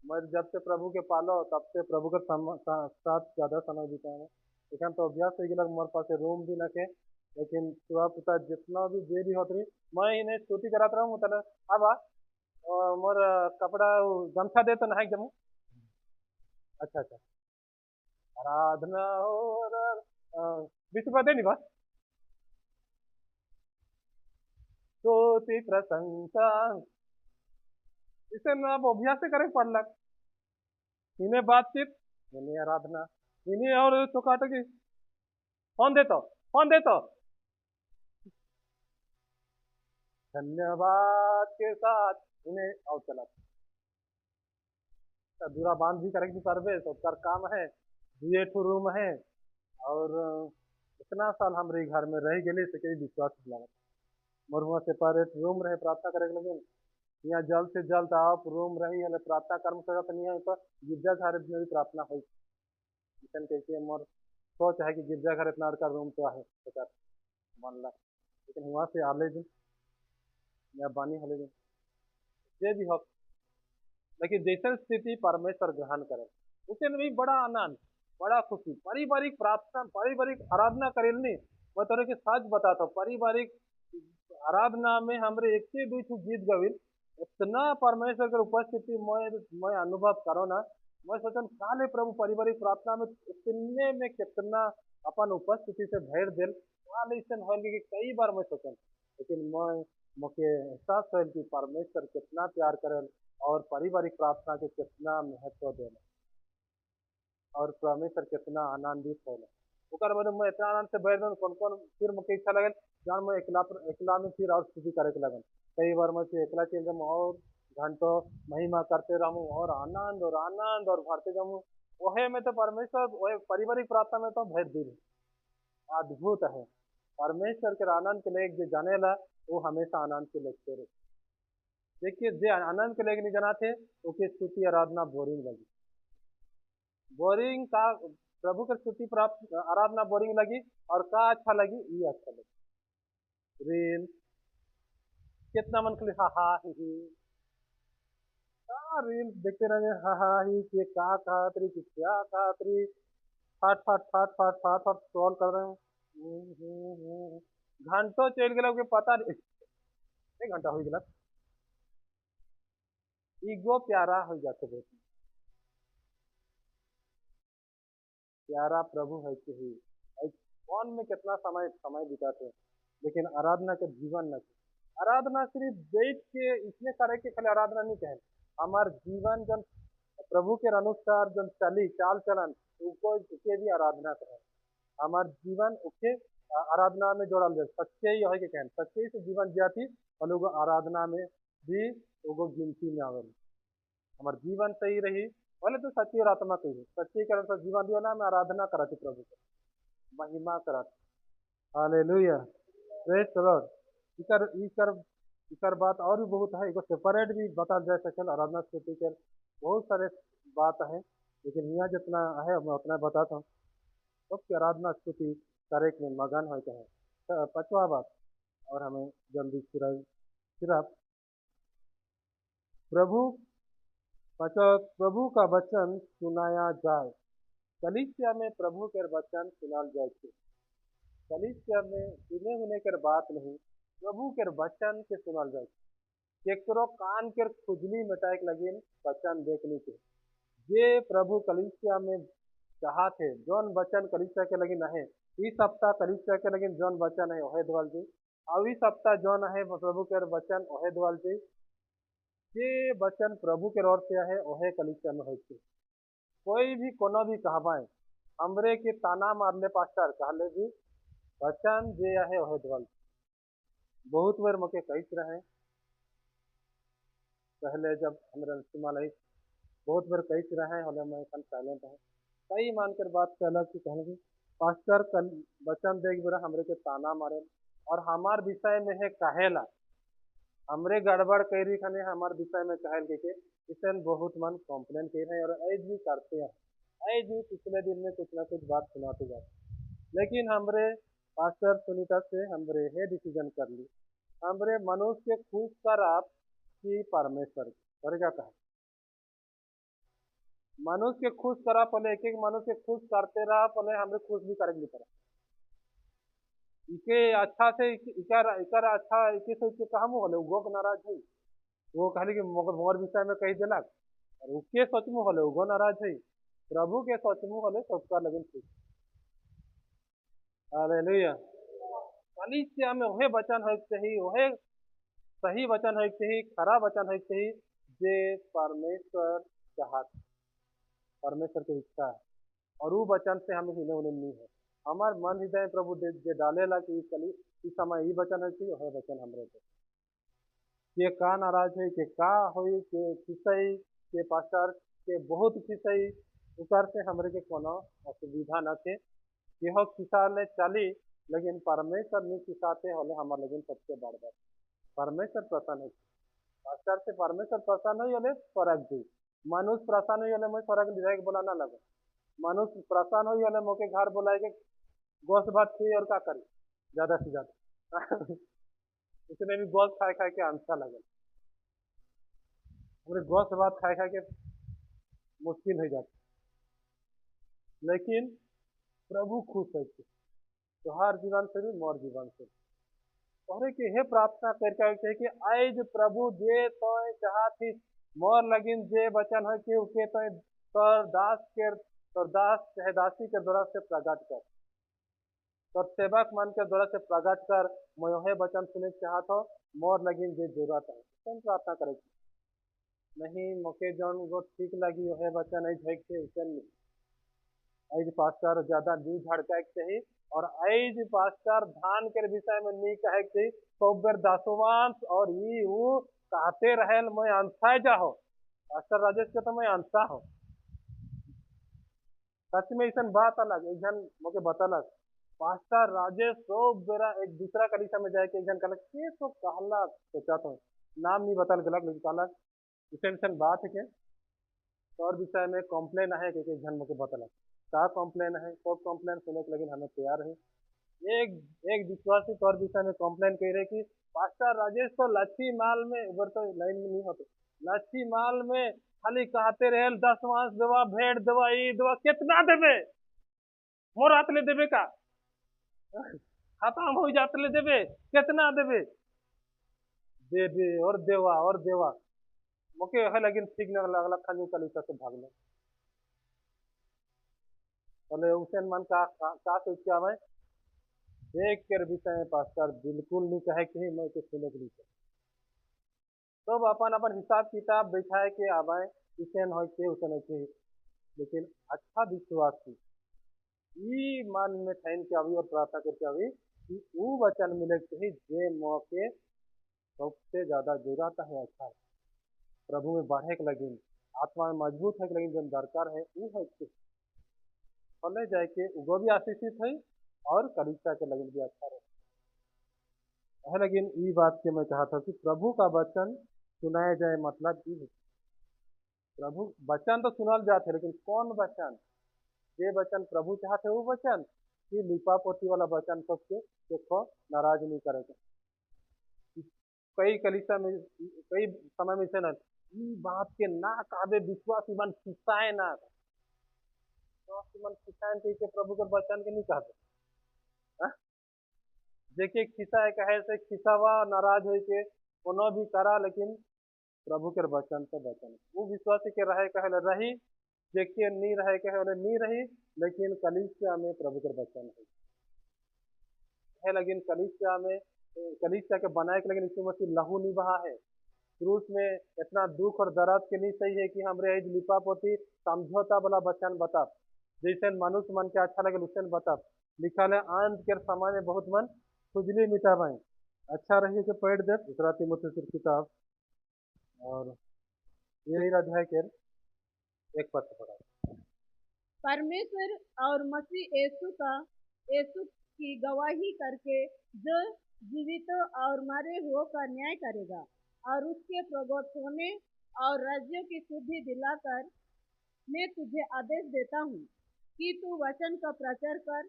मैं जब से प्रभु के पालो तब से प्रभु के साथ ज्यादा समय बिताए। लेकिन तो अभ्यास हो गया मोर पास रूम भी न के, लेकिन सुबह पुता जितना भी जे भी होती मैं इन्हें छुट्टी कराता रहूँ तले अब मोर कपड़ा गमछा दे तो नहीं जमू। अच्छा आराधना हो 20 रुपया दे नहीं बस स्तुति प्रशंसा इसे ना अब अभ्यास से करे पढ़ लग इन्हें बातचीत इन्हें आराधना इन्हें और तो काटो की फोन दे तो धन्यवाद के साथ इन्हें और चला दूरा बांध भी करेगी सर्वे तो कर काम है 2 रूम है और इतना साल हमारे घर में रह गए से कई विश्वास लगा मरुआ सेपरेट रूम रहे प्रार्थना करे लगे यहाँ जल्द से जल्द आप रूम रही है प्रार्थना कर्म करत नहीं है तो गिरजा घर में भी प्रार्थना हुई कैसे मोर सोच है कि गिरजा घर इतना का रूम तो है मन ला लेकिन वहाँ से आले दिन या बानी हले दिन जे भी हो लेकिन जैसे स्थिति परमेश्वर ग्रहण करे उसे भी बड़ा आनंद बड़ा खुशी पारिवारिक प्रार्थना पारिवारिक आराधना करेलनी मैं तोरे के सच बताता हूँ पारिवारिक आराधना में हमरे एक से 2 गीत गविल इतना परमेश्वर के उपस्थिति मैं अनुभव करो ना मैं सोचन काले प्रभु पारिवारिक प्रार्थना में इतने में कितना अपन उपस्थिति से भेड़ दिल काले कि कई बार मैं सोचन लेकिन मैं मुझे एहसास हो कि परमेश्वर कितना प्यार करे और पारिवारिक प्रार्थना के कितना महत्व देना और परमेश्वर कितना आनंदित होना ओकर बाद मैं इतना आनंद से बैठ कौन फिर मुझे इच्छा लगे जान मैं एकला में फिर और स्तुति करे के लगन कई बार मैं एकला चल जाऊँ और घंटों महिमा करते रहूं और आनंद और भरते जाऊं। वहे में तो परमेश्वर वह पारिवारिक प्रार्थना में तो भेद दिन अद्भुत है। परमेश्वर के आनंद के लेके जो जानेला वो हमेशा आनंद के लेके रहे। देखिए जो आनंद के लेके नहीं जनाते ओके स्तुति आराधना बोरिंग लगी। बोरिंग का प्रभु के स्तुति प्राप्त आराधना बोरिंग लगी और का अच्छा लगी ये अच्छा लगी। रील कितना मन के हा हा ही रील देखते रहे हा हा ही के का खातरी कि क्या खातरी फाट फाट फाट फाट फाट फाट स्क्रॉल कर रहे हो। घंटों चल गए के पता नहीं। एक घंटा हो गया ईगो प्यारा हो जाते बहुत प्यारा प्रभु है कि ही कौन में कितना समय समय बिताते हैं लेकिन आराधना के जीवन न आराधना सिर्फ बैठ के इसमें करे के खाली आराधना नहीं कहे हमार जीवन जन प्रभु के अनुसार जन चली चाल चलन उनको उके भी आराधना करें हमार जीवन उके आराधना में जोड़ल जाए सच्चे ही है के कहन सच्चे से जीवन जियाती और लोग आराधना में भी लोगों गिनती में आवे हमार जीवन सही रही बोले तो सच्ची और आत्मा कही सच्ची के अनुसार जीवन दियो ना मैं आराधना करती प्रभु को महिमा करत हालेलुया प्रेज द लॉर्ड इकर इकर इकर बात और भी बहुत है एगो सेपरेट भी बता जा सकल आराधना स्तुति के बहुत सारे बात है लेकिन यहाँ जितना है मैं उतना बताता हूँ सबकी आराधना स्तुति करे में मगन हो है पांचवा बात और हमें जल्दी सिर्फ प्रभु पांचवा प्रभु का वचन सुनाया जाए कलीसिया में प्रभु के वचन सुनाल जाए कलीसिया में सुने होने के बात नहीं प्रभु के वचन के सुनाल जाए केकरो कान के खुजली मिटाए लगिन वचन देखने के ये प्रभु कलीसिया में चाहा थे जौन वचन कलीसिया के लगिन है इस सप्ताह कलीसिया के लगिन जौन वचन है ओहे द्वाल जी और इस सप्ताह जौन है प्रभु के वचन ओहे द्वाल जी ये वचन प्रभु के ओर से है ओहे कलीसिया में होते कोई भी कोनो भी कहवाए हमरे के ताना मारले पास्टर कहले भी वचन जे है ओहे द्वाल बहुत बार मके कहित रहे पहले जब हमारे सुमालय बहुत बार कहित रहे होले मैं कल साइलेंट है कई मानकर बात कहला कि कहले पास्टर कल वचन देख बेरा हमरे के ताना मारे और हमार विषय में है कहेला हमरे गड़बड़ करी खने हमार विषय में कहल के इसन बहुत मन कंप्लेन कर रहे हैं और ऐज भी करते हैं ऐज भी पिछले दिन में कुछ ना कुछ बात सुनाते जाते लेकिन हमरे पास्टर सुनीता से हमरे हे डिसीजन कर ली हमरे मनुष्य के खुश कर आप कि परमेश्वर और क्या कहा मनुष्य के खुश करा पहले एक एक मनुष्य खुश करते रहा पहले हमरे खुश भी करेंगे तरह इके अच्छा से इकर इकर अच्छा इके से इके कहम होले उगो के नाराज है वो कहले कि मोर विषय में कह देलक और उके सोचमु होले उगो नाराज है प्रभु के सोचमु होले सबका लगन खुश हालेलुया कलीसिया में ओहे वचन है सही ओहे सही वचन है सही खरा वचन है सही जे परमेश्वर चाहत परमेश्वर की इच्छा है और वो वचन से हमें हिले उन्हें नहीं है हमार मन हृदय प्रभु जे डालेला कि चली इस समय ये वचन है कि वह वचन हमरे के का नाराज है के का होई के खिसई के पास्टर के बहुत खिसई उकर से हमरे के कोनो असुविधा न थे यह खिसाले चली लेकिन परमेश्वर नहीं खिसाते होले हमार लेकिन सबसे बड़ बात परमेश्वर प्रसन्न है पास्टर से परमेश्वर प्रसन्न हो होले फर्क दी मनुष्य प्रसन्न हो होले मैं फर्क डायरेक्ट बोला ना लगे मनुष्य प्रसन्न हो होले मोके घर बुलाए के गोश्त भात खी और क्या करी ज्यादा से ज्यादा उसने भी गोश्त खाए खाए के अच्छा लगे हमरे गोश्त भात खाए खाए के मुश्किल हो जाती लेकिन प्रभु खुश है तोहार जीवन से भी मोर जीवन से तोहरे के हे प्रार्थना करके कि आज प्रभु जे तो चाहती मोर लगिन जे वचन है कि उके तो तोर दास के तोर दास चाहे दासी के द्वारा से प्रकट कर तोर सेवक मन के द्वारा से प्रकट कर मैं हे वचन सुने चाहत हो मोर लगिन जे जरूरत है कौन प्रार्थना करे नहीं मोके जौन गो ठीक लगी हे वचन है झेक के उसन नहीं ऐज पास्टर ज्यादा दी झड़का के चाहिए और ऐज पास्टर धान के विषय में नहीं कहे के चाहिए तो बेर दासोवांश और ये वो कहते रहे मैं अंसा जाहो पास्टर राजेश के तो मैं अंसा हो सच में ऐसा बात अलग एक जन मुझे बतलक पास्टर राजेश सब बेरा एक दूसरा कलीसा में जाए के एक जन कहलक के तो कहला सोचा तो नाम नहीं बतल गलक लेकिन कहलक ऐसा बात है के और विषय में कॉम्प्लेन है कि एक जन मुझे बतलक का कॉम्प्लेन है सब कॉम्प्लेन सुने के लेकिन हमें तैयार है एक एक विश्वासी तौर विषय में कॉम्प्लेन कह रहे कि पास्टर राजेश तो लच्छी माल में उधर तो लाइन में नहीं होते लच्छी माल में खाली कहते रहे 10 मांस देवा भेड़ देवा ई देवा कितना देवे मोर हाथ ले देवे का खत्म हो जाते ले देवे कितना देवे देवे और देवा मुके है लेकिन ठीक न लगला खाली कली से भागले बोले हुसैन मन का सोच के आवे देख कर विषय में पास्टर बिल्कुल नहीं कहे कि मैं कुछ सुने के लिए तो अपन अपन हिसाब किताब बैठाए के आवे इसेन हो के उसे नहीं लेकिन अच्छा विश्वासी ई मन में ठहन के आवी और प्रार्थना करके आवी कि वो वचन मिले चाहिए जे मौके सबसे ज्यादा जरूरत है अच्छा है प्रभु में बढ़े के लगी आत्मा में मजबूत है के लगी जो दरकार है वो है कि फले जाए के वो भी आशीषित है और कलिसा के लगी भी अच्छा रहे है लेकिन ये बात के मैं कहा था कि प्रभु का वचन सुनाया जाए मतलब ये है प्रभु वचन तो सुनल जाते लेकिन कौन वचन ये वचन प्रभु चाहते वो वचन कि लिपा पोती वाला वचन सबके देखो नाराज नहीं करेगा कई कलिसा में कई समय में से ना ई बात के ना काबे विश्वास मन खिसाए ना विश्वास मन खिसाए के प्रभु के वचन के नहीं कहते देखिए खिसा है कहे से खिसावा नाराज हो के कोनो भी करा लेकिन प्रभु के वचन तो वचन वो विश्वासी के रहे कहे रही देखिए नहीं रहे कहे बोले नहीं रही लेकिन कलिसिया में प्रभु के वचन है लेकिन कलिसिया के बनाए के लेकिन यीशु मसीह लहू नहीं बहा है क्रूस में इतना दुख और दर्द के नहीं सही है कि हमरे लिपा पोती समझौता वाला वचन बता जैसे मनुष्य मन के अच्छा लगे उसे बता लिखा है अंत के समय में बहुत मन खुजली मिटावाए अच्छा रहिए कि पढ़ दे दूसरा तीमुथियुस की किताब और ये अध्याय के एक पद पढ़ा परमेश्वर और मसीह यीशु की गवाही करके जो जीवितों और मरे हुओं का न्याय करेगा और उसके प्रगट होने और राज्यों की शुद्धि दिलाकर मैं तुझे आदेश देता हूँ कि तू वचन का प्रचार कर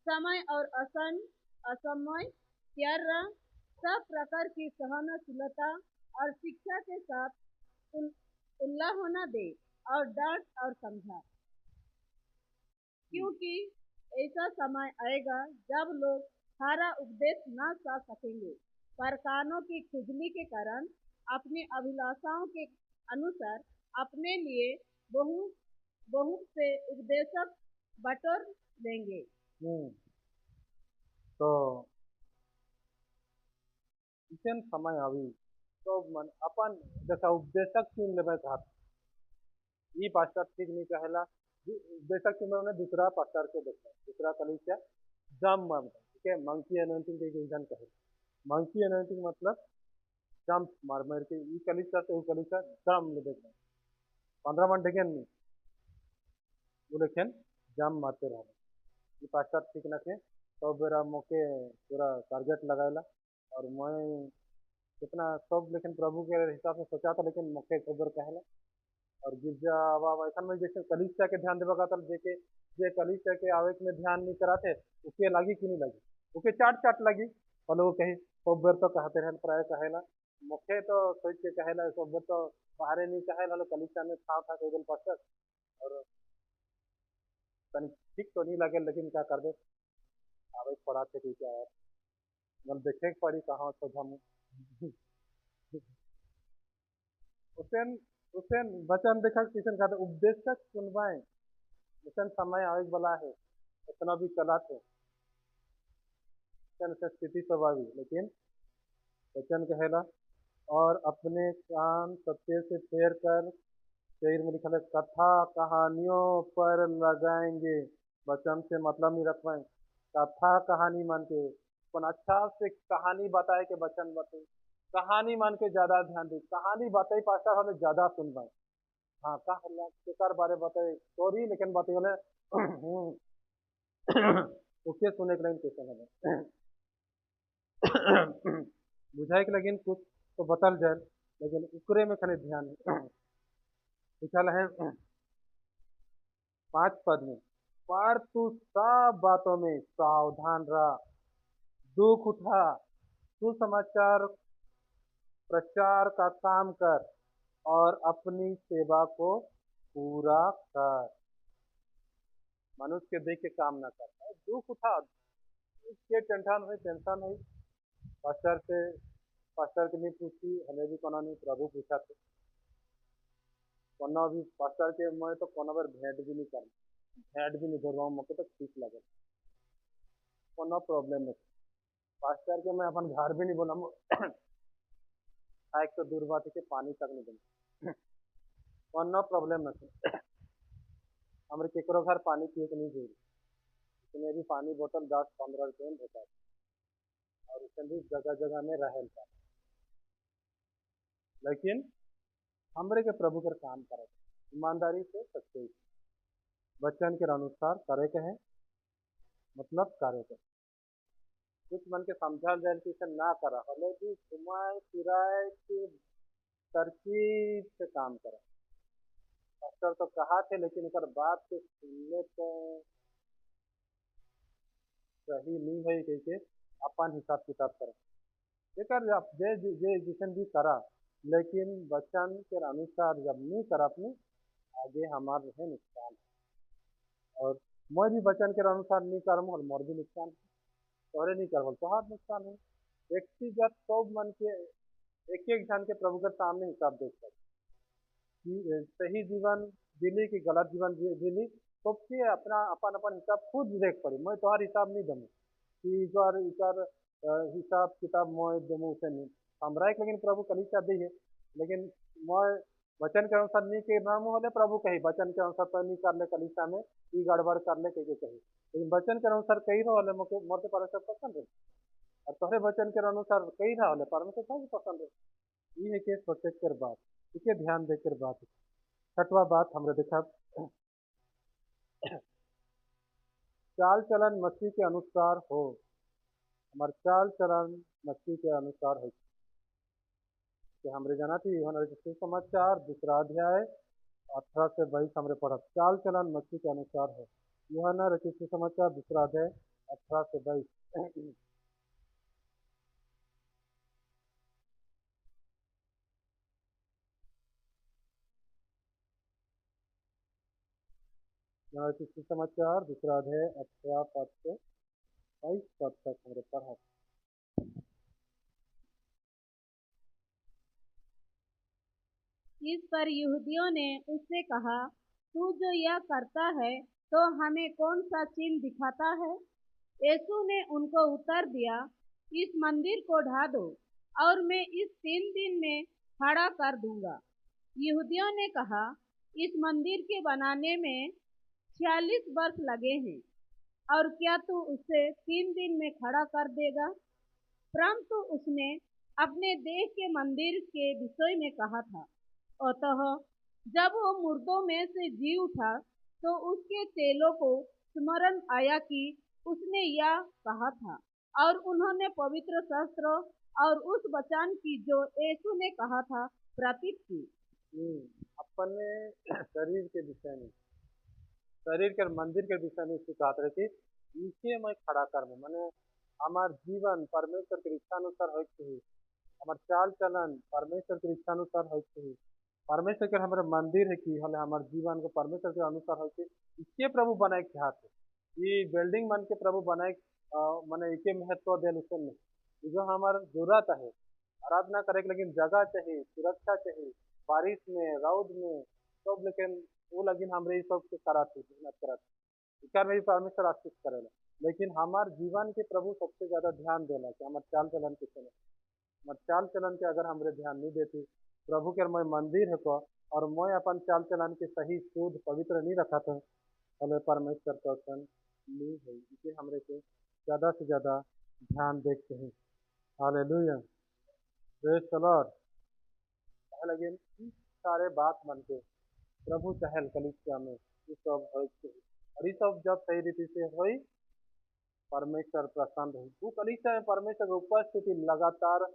समय और असमय त्याग सब प्रकार की सहनशीलता और शिक्षा के साथ उल्लाह होना दे और डांट और समझा क्योंकि ऐसा समय आएगा जब लोग सारा उपदेश न सह सकेंगे पर कानों की खुजली के कारण अपनी अभिलाषाओं के अनुसार अपने लिए बहुत बहुत से उपदेशक बटोर लेंगे तो इसन समय आवी तो मन अपन जैसा उपदेशक चुन लेवे कहा ये पास्टर ठीक नहीं कहेला उपदेशक चुन ने दूसरा पास्टर के देखा दूसरा कलिसिया जम मन ठीक है मंकी अनोइंटिंग के इंजन कहे मंकी अनोइंटिंग मतलब जंप मार मार के ये कलिसिया से वो कलिसिया जम ले देखा 15 मिनट देखें नहीं वो लेकिन जम मारते रहना ये पास्टर ठीक न थे तो मेरा मौके पूरा टारगेट लगाएला और मैं कितना सब लेकिन प्रभु के हिसाब से सोचा था लेकिन मौके खबर कहला और गिरजा आवा ऐसा में जैसे कलिसिया के ध्यान देवा था देखे जे कलिसिया के आवेश में ध्यान नहीं कराते उसके लगी कि नहीं लगी उसके चाट लगी और लोग कहीं सब बेर तो कहते रहे प्राय कहेला मुखे तो सोच के कहेला सब बेर तो बाहरे नहीं कहेला कलिसिया में था केवल पास्टर और तनी ठीक तो नहीं लगे लेकिन क्या कर दे आवेश पढ़ाते कि क्या यार मतलब देखे पड़ी कहाँ तो हम उसेन उसेन वचन देखा किसन कहते उपदेशक सुनवाएं उसेन समय आवे वाला है इतना भी चला थे से स्थिति स्वाभाविक लेकिन वचन कहेला और अपने कान सत्य से फेर कर शरीर में लिखा है कथा कहानियों पर लगाएंगे वचन से मतलब नहीं रखवाएं, कथा कहानी मान के कौन अच्छा से कहानी बताए के वचन बते, कहानी मान के ज्यादा ध्यान दे, कहानी बताई पास्टर हमें ज्यादा सुनवाए। हाँ का हल्ला केकर बारे बताए स्टोरी लेकिन बताइए ना उसके सुने के लिए कैसे लगे बुझाए के लेकिन कुछ तो बतल जाए, लेकिन उकरे में खने ध्यान लिखल है 5 पद में, पर तू सब बातों में सावधान रह, दुख उठा, सुसमाचार प्रचार का काम कर और अपनी सेवा को पूरा कर। मनुष्य के देख के काम ना कर, दुख उठा, के टेंशन हुई पास्टर से, पास्टर के नहीं पूछी हमें भी कोना नहीं प्रभु पूछा थे, कोनो भी पास्टर के मैं तो कोनो बार भेंट भी नहीं करना, भेंट भी नहीं धरवा मुझे तो ठीक लगे, कोनो प्रॉब्लम नहीं। पास्टर के मैं अपन घर भी नहीं बना एक तो दूर बात है कि पानी तक नहीं बना कोनो प्रॉब्लम नहीं। हमारे केकरो घर पानी पिए के नहीं चाहिए, इसमें भी पानी बोतल 10-15 रुपये में होता है और उसमें भी जगह जगह में रहता है, लेकिन हमरे के प्रभु कर काम करे ईमानदारी से सच्चे वचन के अनुसार करे के है, मतलब करे के कुछ मन के समझा जाए कि इसे ना करा हले भी घुमाए फिराए के तरकीब से काम करे। अक्सर तो कहा थे लेकिन एक बात के सुनने तो सही नहीं है कह अपन हिसाब किताब करे एकर जे जे जिसन भी करा, लेकिन वचन के अनुसार जब नहीं करा अपने आगे हमारे है नुकसान, और मैं भी वचन के अनुसार नहीं करम और मोर भी नुकसान, तोहरे नहीं करबल तोहार नुकसान है। व्यक्तिगत सब मन के एक एक जन के प्रभु के सामने हिसाब देख सकते कि सही जीवन जिली की गलत जीवन जिली, सबके अपना अपन अपन हिसाब खुद देख पड़ी, मैं तोहार हिसाब नहीं दूँ कि इकर इकर हिसाब किताब मैं दूँ उसे नहीं हमरा एक, लेकिन प्रभु कलिसा दी है, लेकिन मैं वचन के अनुसार नहीं के नाम होले प्रभु कही वचन के अनुसार तो नहीं कर ले कलिसा में ई गड़बड़ कर ले कही कही, लेकिन वचन के अनुसार कही रहा मोर के परमेश्वर पसंद है और तोहरे वचन के अनुसार कही रहा परमेश्वर सब पसंद है। ये है कि सोचे कर बात इसे ध्यान देकर बात। छठवा बात हमरे देखा चाल चलन मसीह के अनुसार हो, हमारे चाल चलन मसीह के अनुसार हो कि हमरे जाना थी हमारे समाचार दूसरा अध्याय 18 से 22 हमरे पढ़ा चाल चलन मसीह के अनुसार हो, यूहन्ना रचित समाचार दूसरा अध्याय 18 से 22 समाचार दूसरा अध्याय 18 पद से 22 पद तक हमरे पढ़ा। इस पर यहूदियों ने उससे कहा, तू जो यह करता है तो हमें कौन सा चिन्ह दिखाता है? यीशु ने उनको उत्तर दिया, इस मंदिर को ढा दो और मैं इस 3 दिन में खड़ा कर दूंगा। यहूदियों ने कहा, इस मंदिर के बनाने में 46 वर्ष लगे हैं और क्या तू उसे 3 दिन में खड़ा कर देगा? परंतु उसने अपने देश के मंदिर के विषय में कहा था। अतः जब वो मुर्दों में से जी उठा तो उसके चेलों को स्मरण आया कि उसने यह कहा था, और उन्होंने पवित्र शास्त्र और उस वचन की जो यीशु ने कहा था प्रतीत की। अपने शरीर के विषय में, शरीर के मंदिर के विषय में सिखाते रहे कि इसे मैं खड़ा कर दूं, मैंने हमार जीवन परमेश्वर के इच्छानुसार हो हमार चाल चलन परमेश्वर के इच्छानुसार हो परमेश्वर के हमारे मंदिर है कि हमें हमारे जीवन को परमेश्वर के अनुसार हो इसके प्रभु बनाए के हाथ है ये बिल्डिंग मन के प्रभु बनाए मैंने इके महत्व दे नहीं जो हमार जरूरत है आराधना करे के, लेकिन जगह चाहिए, सुरक्षा चाहिए, बारिश में रौद में सब, लेकिन वो लेकिन हमरे सब के कराते मेहनत कराते इकार में भी परमेश्वर आशीष करेला, लेकिन हमार जीवन के प्रभु सबसे ज्यादा ध्यान देला कि हमारे चाल चलन के समय हमारे चाल चलन के अगर हमरे ध्यान नहीं देती प्रभु के मैं मंदिर है को और मैं अपन चाल चलन के सही शुद्ध पवित्र नहीं रखा था भले परमेश्वर का वचन नहीं है, इसे हमरे के ज़्यादा से ज़्यादा ध्यान देखते हैं। Hallelujah, praise the Lord. लगे सारे बात मन के प्रभु चहल कलिसिया में ये सब होय के, और ये सब जब सही रीति से होई परमेश्वर प्रसन्न हुई। वो कलिसिया में परमेश्वर की उपस्थिति लगातार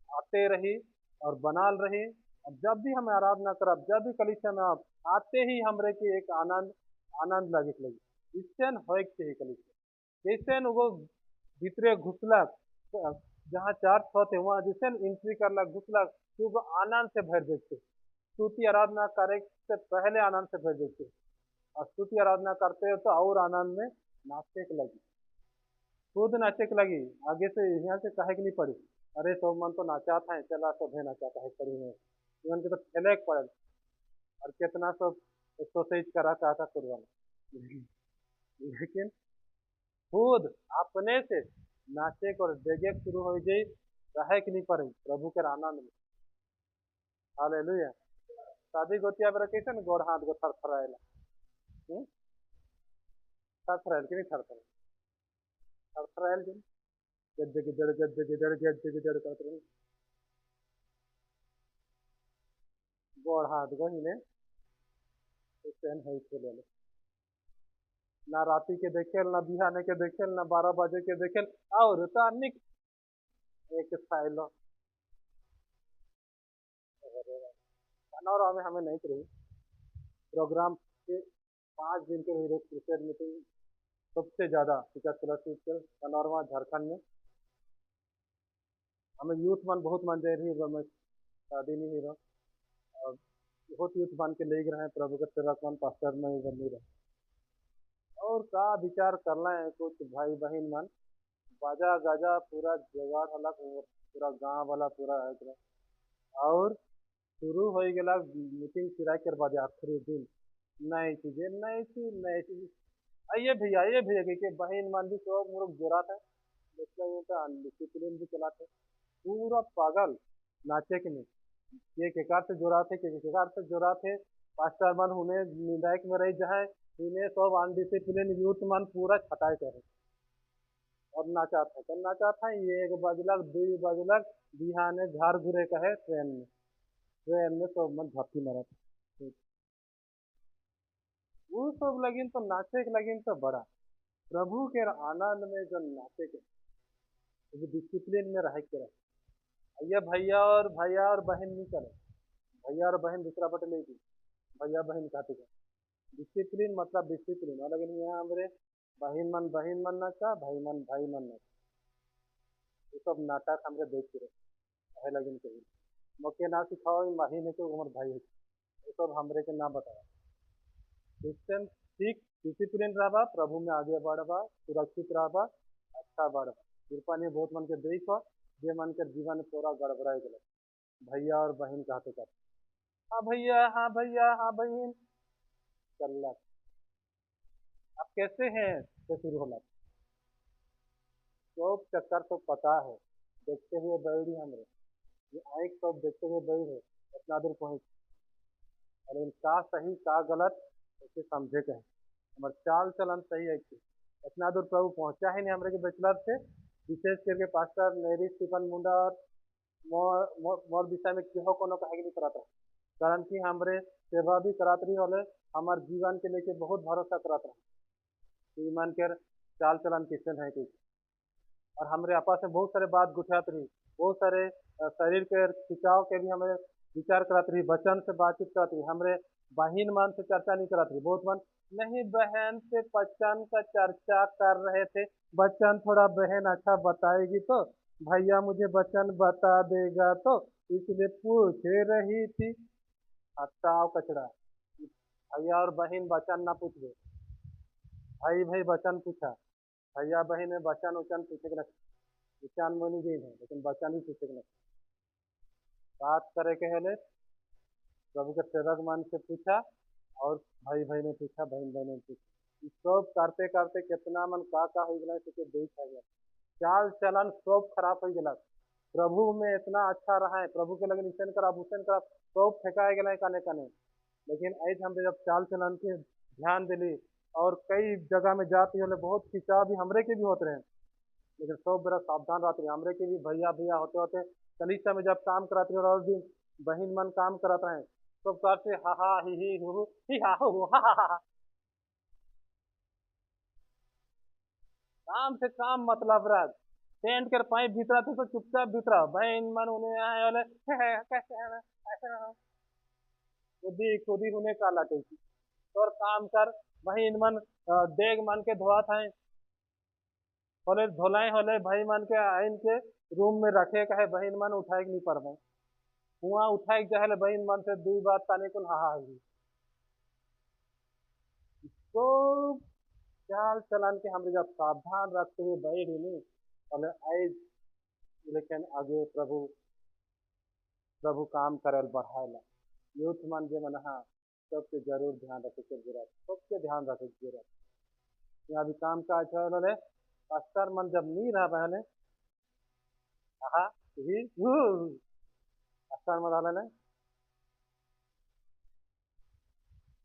आते रही और बनाल रही। और जब भी हमें आराधना करब, जब भी कलिसिया में आप आते ही हमरे की एक आनंद आनंद लगी इससे होय के कलिसिया जैसे वो भीतरे घुसलक, जहाँ चार्च होते वहाँ जैसे एंट्री करलक घुसलक कि वो आनंद से भर देते। स्तुति आराधना करे से पहले आनंद से भर देते, और स्तुति आराधना करते हो तो और आनंद में नाचने के लगी, खुद नाचे के लगी। आगे से यहाँ से कहे के नहीं पड़ी, अरे सब मन तो नाचा था, चला सब है नाचा है पड़ी में इवन के तो खेले पड़े, और कितना सब सोसेज करा चाहता करवाना, लेकिन खुद अपने से नाचे को देगे शुरू हो जाए, रहे कि नहीं पड़े प्रभु के आनंद में। हालेलुया। शादी गोतिया बेरा कैसे न गोड़ हाथ गो थरथराएला, थरथराएल कि नहीं थरथराएल, थरथराएल कि गद्दे गिदड़ गद्दे गिदड़ गद्दे गिदड़ करते रहे गोड़ हाथ गो हिले सेन है खेले ना राती के देखेल ना बिहाने के देखेल ना 12 बजे के देखेल, और तो अनिक एक साइलो में हमें नहीं रही प्रोग्राम के 5 दिन के हीरो क्रिकेट मीटिंग सबसे ज़्यादा कनौरवा झारखंड में हमें यूथ मन बहुत मन दे रही है, शादी नहीं हीरो और बहुत यूथ बन के ले रहे हैं प्रभु के सेवक मन पास्टर में ही बनी रहे, और का विचार करना है कुछ भाई बहन मन बाजा गाजा पूरा जुगाड़ वाला पूरा गांव वाला पूरा है, और शुरू हो गया मीटिंग फिरा कर बाजे आखिरी दिन नई चीजें नई चीज आइए भैया के बहन मान भी सब मुरुख जोरा था, डिसिप्लिन भी चलाते पूरा पागल नाचे के नहीं, ये केकार से जोड़ा थे केकार से जोड़ा थे पास्टर मन उन्हें निदायक में रही जहाँ इन्हें सब अनडिसिप्लिन यूथ मन पूरा छटाए करे और नाचा था तो नाचा था, ये 1 बजलक 2 बजलक बिहाने घर घुरे कहे ट्रेन में सब मन झपकी मारा था। वो सब लगिन तो नाचे के लगिन तो बड़ा प्रभु के आनंद में जो नाचे के वो डिसिप्लिन में रह के रहे। ये भैया और बहन नहीं करे, भैया और बहन दूसरा पटे ले दी, भैया बहन कहते हैं डिसिप्लिन मतलब डिसिप्लिन, और लेकिन यहाँ हमारे बहन मन नाचा भाई मन नाचा, ये सब नाटक हमारे देख के रहे लगिन कहीं मौके ना सिखाओ बहन है तो उम्र भाई है, ये सब हमरे के ना बताया। क्रिश्चियन ठीक डिसिप्लिन रहा प्रभु में आगे बढ़वा सुरक्षित रहा अच्छा बढ़वा, कृपा नहीं बहुत मन के देखो जे मन के जीवन पूरा गड़बड़ाए गए भैया और बहन कहते कहते हाँ भैया हाँ भैया हाँ बहन चल अब कैसे हैं तो शुरू होला सब चक्कर तो पता है, देखते हुए बैठी हमरे ये आँख सब देखते हुए बैठ है इतना दूर पहुँच, अरे का सही का गलत ऐसे समझे के हमारे चाल चलन सही है कि इतना दूर प्रभु पहुंचा ही नहीं हमरे के बैचलर से, विशेष करके पास्टर मेरी स्टीफन मुंडा और मोर विषय में केहो कोनो कहे नहीं करता, कारण कि हमरे सेवा भी करात रही होले हमारे जीवन के लेके बहुत भरोसा करात रहे ईमान के चाल चलन किसन है कि, और हमरे आपस में बहुत सारे बात गुठात रही, बहुत सारे शरीर के खिंचाव के भी हमें विचार करात रही, वचन से बातचीत करात रही, हमरे बहन मन से चर्चा नहीं करात रही, बहुत मन नहीं बहन से वचन का चर्चा कर रहे थे, वचन थोड़ा बहन अच्छा बताएगी तो भैया मुझे वचन बता देगा तो इसलिए पूछ रही थी। अच्छा कचड़ा भैया और बहन वचन ना पूछ दे, भाई वचन पूछा भैया बहन ने वचन उचन पूछे के वचन बोली गई है लेकिन वचन ही पूछे के बात करे के हेले प्रभु के सेवक मन से पूछा और भाई ने पूछा बहन ने पूछा, सब करते करते कितना मन का हो गया देख गया चाल चलन सब खराब हो गया, प्रभु में इतना अच्छा रहा है प्रभु के लगे निशन करा भूषण करा सब फेंकाए गए कने कने, लेकिन आज हम जब चाल चलन के ध्यान दिली और कई जगह में जाती है बहुत खिंचाव भी हमरे के भी होते रहे, लेकिन सब बड़ा सावधान रहते रहे। हमरे के भी भैया भैया होते होते कलिसिया में जब काम कराते रहे और भी बहन मन काम कराते हैं, सब कहते हा हा ही हु ही हा हो हा हा हा। काम से काम मतलब रहा टेंट कर पाइप भीतरा थे तो चुपचाप भीतरा बहन मन उन्हें आए वाले कैसे है ना ऐसे ना खुदी खुदी उन्हें काला कैसी और काम कर बहन मन देग मन के धोआ था होले धोलाए होले भाई मन के आइन के रूम में रखे कहे बहन मन उठाए के नहीं पड़ रहे वहाँ उठाए के जहले बहन मन से दू बात ताने कुल हा ही तो चाल चलन के हम जब सावधान रखते हुए बैठ ही नहीं और आए लेकिन आगे प्रभु प्रभु काम करल बढ़ाएला यूथ मन जे मन हाँ सबके जरूर ध्यान रखे के जरूरत सबके ध्यान रखे के जरूरत यहाँ भी काम काज है पास्टर मन जब नहीं रह पहले आहा ही पास्टर मन रहले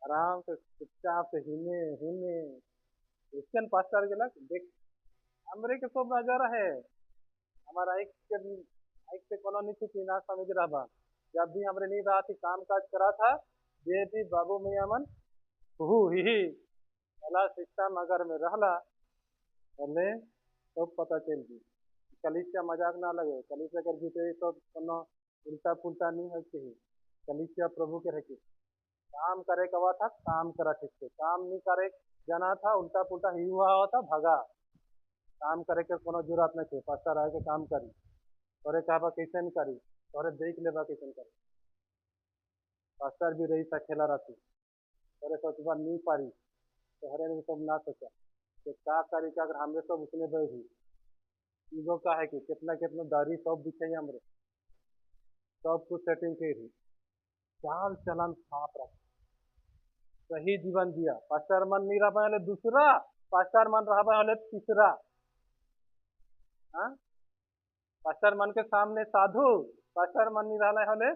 आराम से चुपचाप से हिने हिने क्रिश्चियन पास्टर के लग देख हमरे के सब नजर है हमारा एक से कोनो नहीं थी ना समझ रहा बा जब भी हमरे नहीं रहा थी काम काज करा था ये भी बाबू मियाँ मन हु ही वाला सिस्टम अगर में रहला पहले तो पता चल गई कलिसिया मजाक ना लगे कलिसिया कर भीतर तो कोनो उल्टा पुल्टा नहीं है कि कलिसिया प्रभु के रखे काम करे कवा था काम करा ठीक से काम नहीं करे जाना था उल्टा पुल्टा ही हुआ था भगा काम करे के कोनो जरूरत नहीं थे पास्टर आए के काम करी तोरे कहा कैसे नहीं करी तोरे देख लेबा कैसे करी पास्टर भी रही था खेला रहती तोरे सोचबा नहीं पारी तोहरे ने सब ना सोचा कि का करी का अगर हमरे सब उसने बैठी ईगो का है कि कितना कितना दारी सब दिखे हमरे सब कुछ सेटिंग करी चाल चलन साफ रख सही जीवन दिया पास्टर मन नहीं रह पाए दूसरा पास्टर मन रह पाए तीसरा हाँ पास्टर मन के सामने साधु पास्टर मन नहीं रहा होले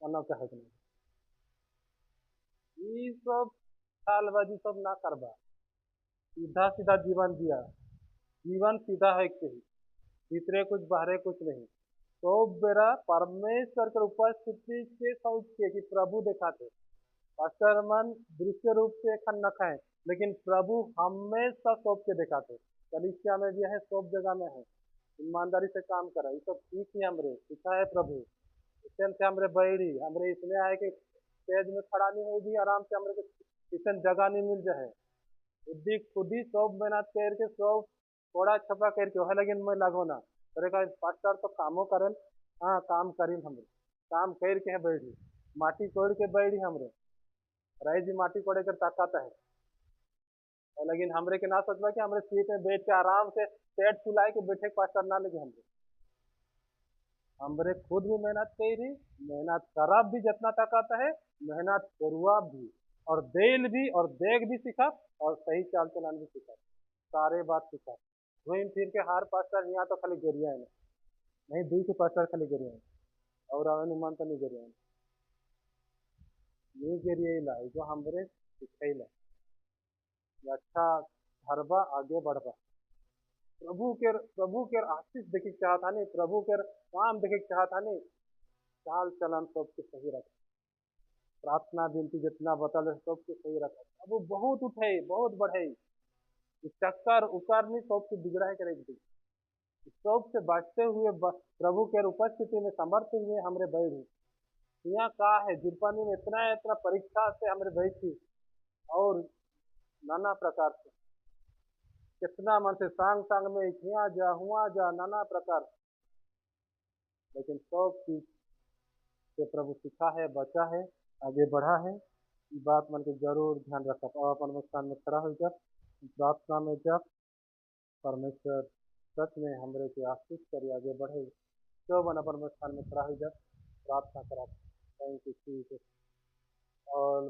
मनो कहे ये सब सालबाजी सब ना करबा सीधा सीधा जीवन दिया जीवन सीधा है कि भीतरे कुछ बाहरे कुछ नहीं तो बेरा परमेश्वर के उपस्थिति के सोच के कि प्रभु दिखाते पास्टर मन दृश्य रूप से खन न खाए लेकिन प्रभु हमेशा सोच के दिखाते कलिसिया में भी है सब जगह में है ईमानदारी से काम करा ये सब ठीक ही हमरे सिखा है प्रभु इससे से हमरे बैठी हमरे इसमें आए कि स्टेज में खड़ा नहीं हुई भी आराम से हमरे इतने जगह नहीं मिल जाए खुद ही सब मेहनत करके सब थोड़ा छपा करके वह लेकिन मैं लगो ना अरे का पास्टर तो कामों करें हाँ काम करी हमरे काम करके है बैठी माटी कोड़ के बैठी हमरे रही जी माटी कोड़े कर ताकत है लेकिन हमरे के ना सोचबा कि हमरे सीट में बैठ के आराम से पेट फुलाए के बैठे पास्टर ना लगे हमरे खुद भी मेहनत करी मेहनत करब भी जितना ताकत है मेहनत करुआ भी और देल भी और देख भी सीखा और सही चाल चलन भी सीखा सारे बात सीखा घूम फिर के हार पास्टर यहाँ तो खाली गरिया है नहीं दुई के पास्टर खाली गरिया है और अनुमान तो नहीं गरिया है नहीं गरिया ला जो हमरे सिखैला अच्छा हरबा आगे बढ़बा प्रभु के आशीष देखे चाहता नहीं प्रभु के काम देखे चाहता नहीं चाल चलन सबके सही रखा प्रार्थना विनती जितना बतल सबके सही रखा अब वो बहुत उठे बहुत बढ़े चक्कर उकर नहीं सबसे बिगड़ा करेगी सबसे बचते हुए प्रभु के उपस्थिति में समर्थ हुए हमरे बैठी यहाँ का है जिरपानी में इतना इतना परीक्षा से हमरे बैठी और नाना प्रकार से कितना मन से सांग सांग में यहाँ जा हुआ जा नाना प्रकार लेकिन सब चीज से प्रभु सिखा है बचा है आगे बढ़ा है ये बात मन के जरूर ध्यान रखा और अपन स्थान में खड़ा हो जब प्रार्थना में जब परमेश्वर सच में हमरे के आशीष करी आगे बढ़े तो मन अपन स्थान में खड़ा हो जब प्रार्थना करा थैंक यू और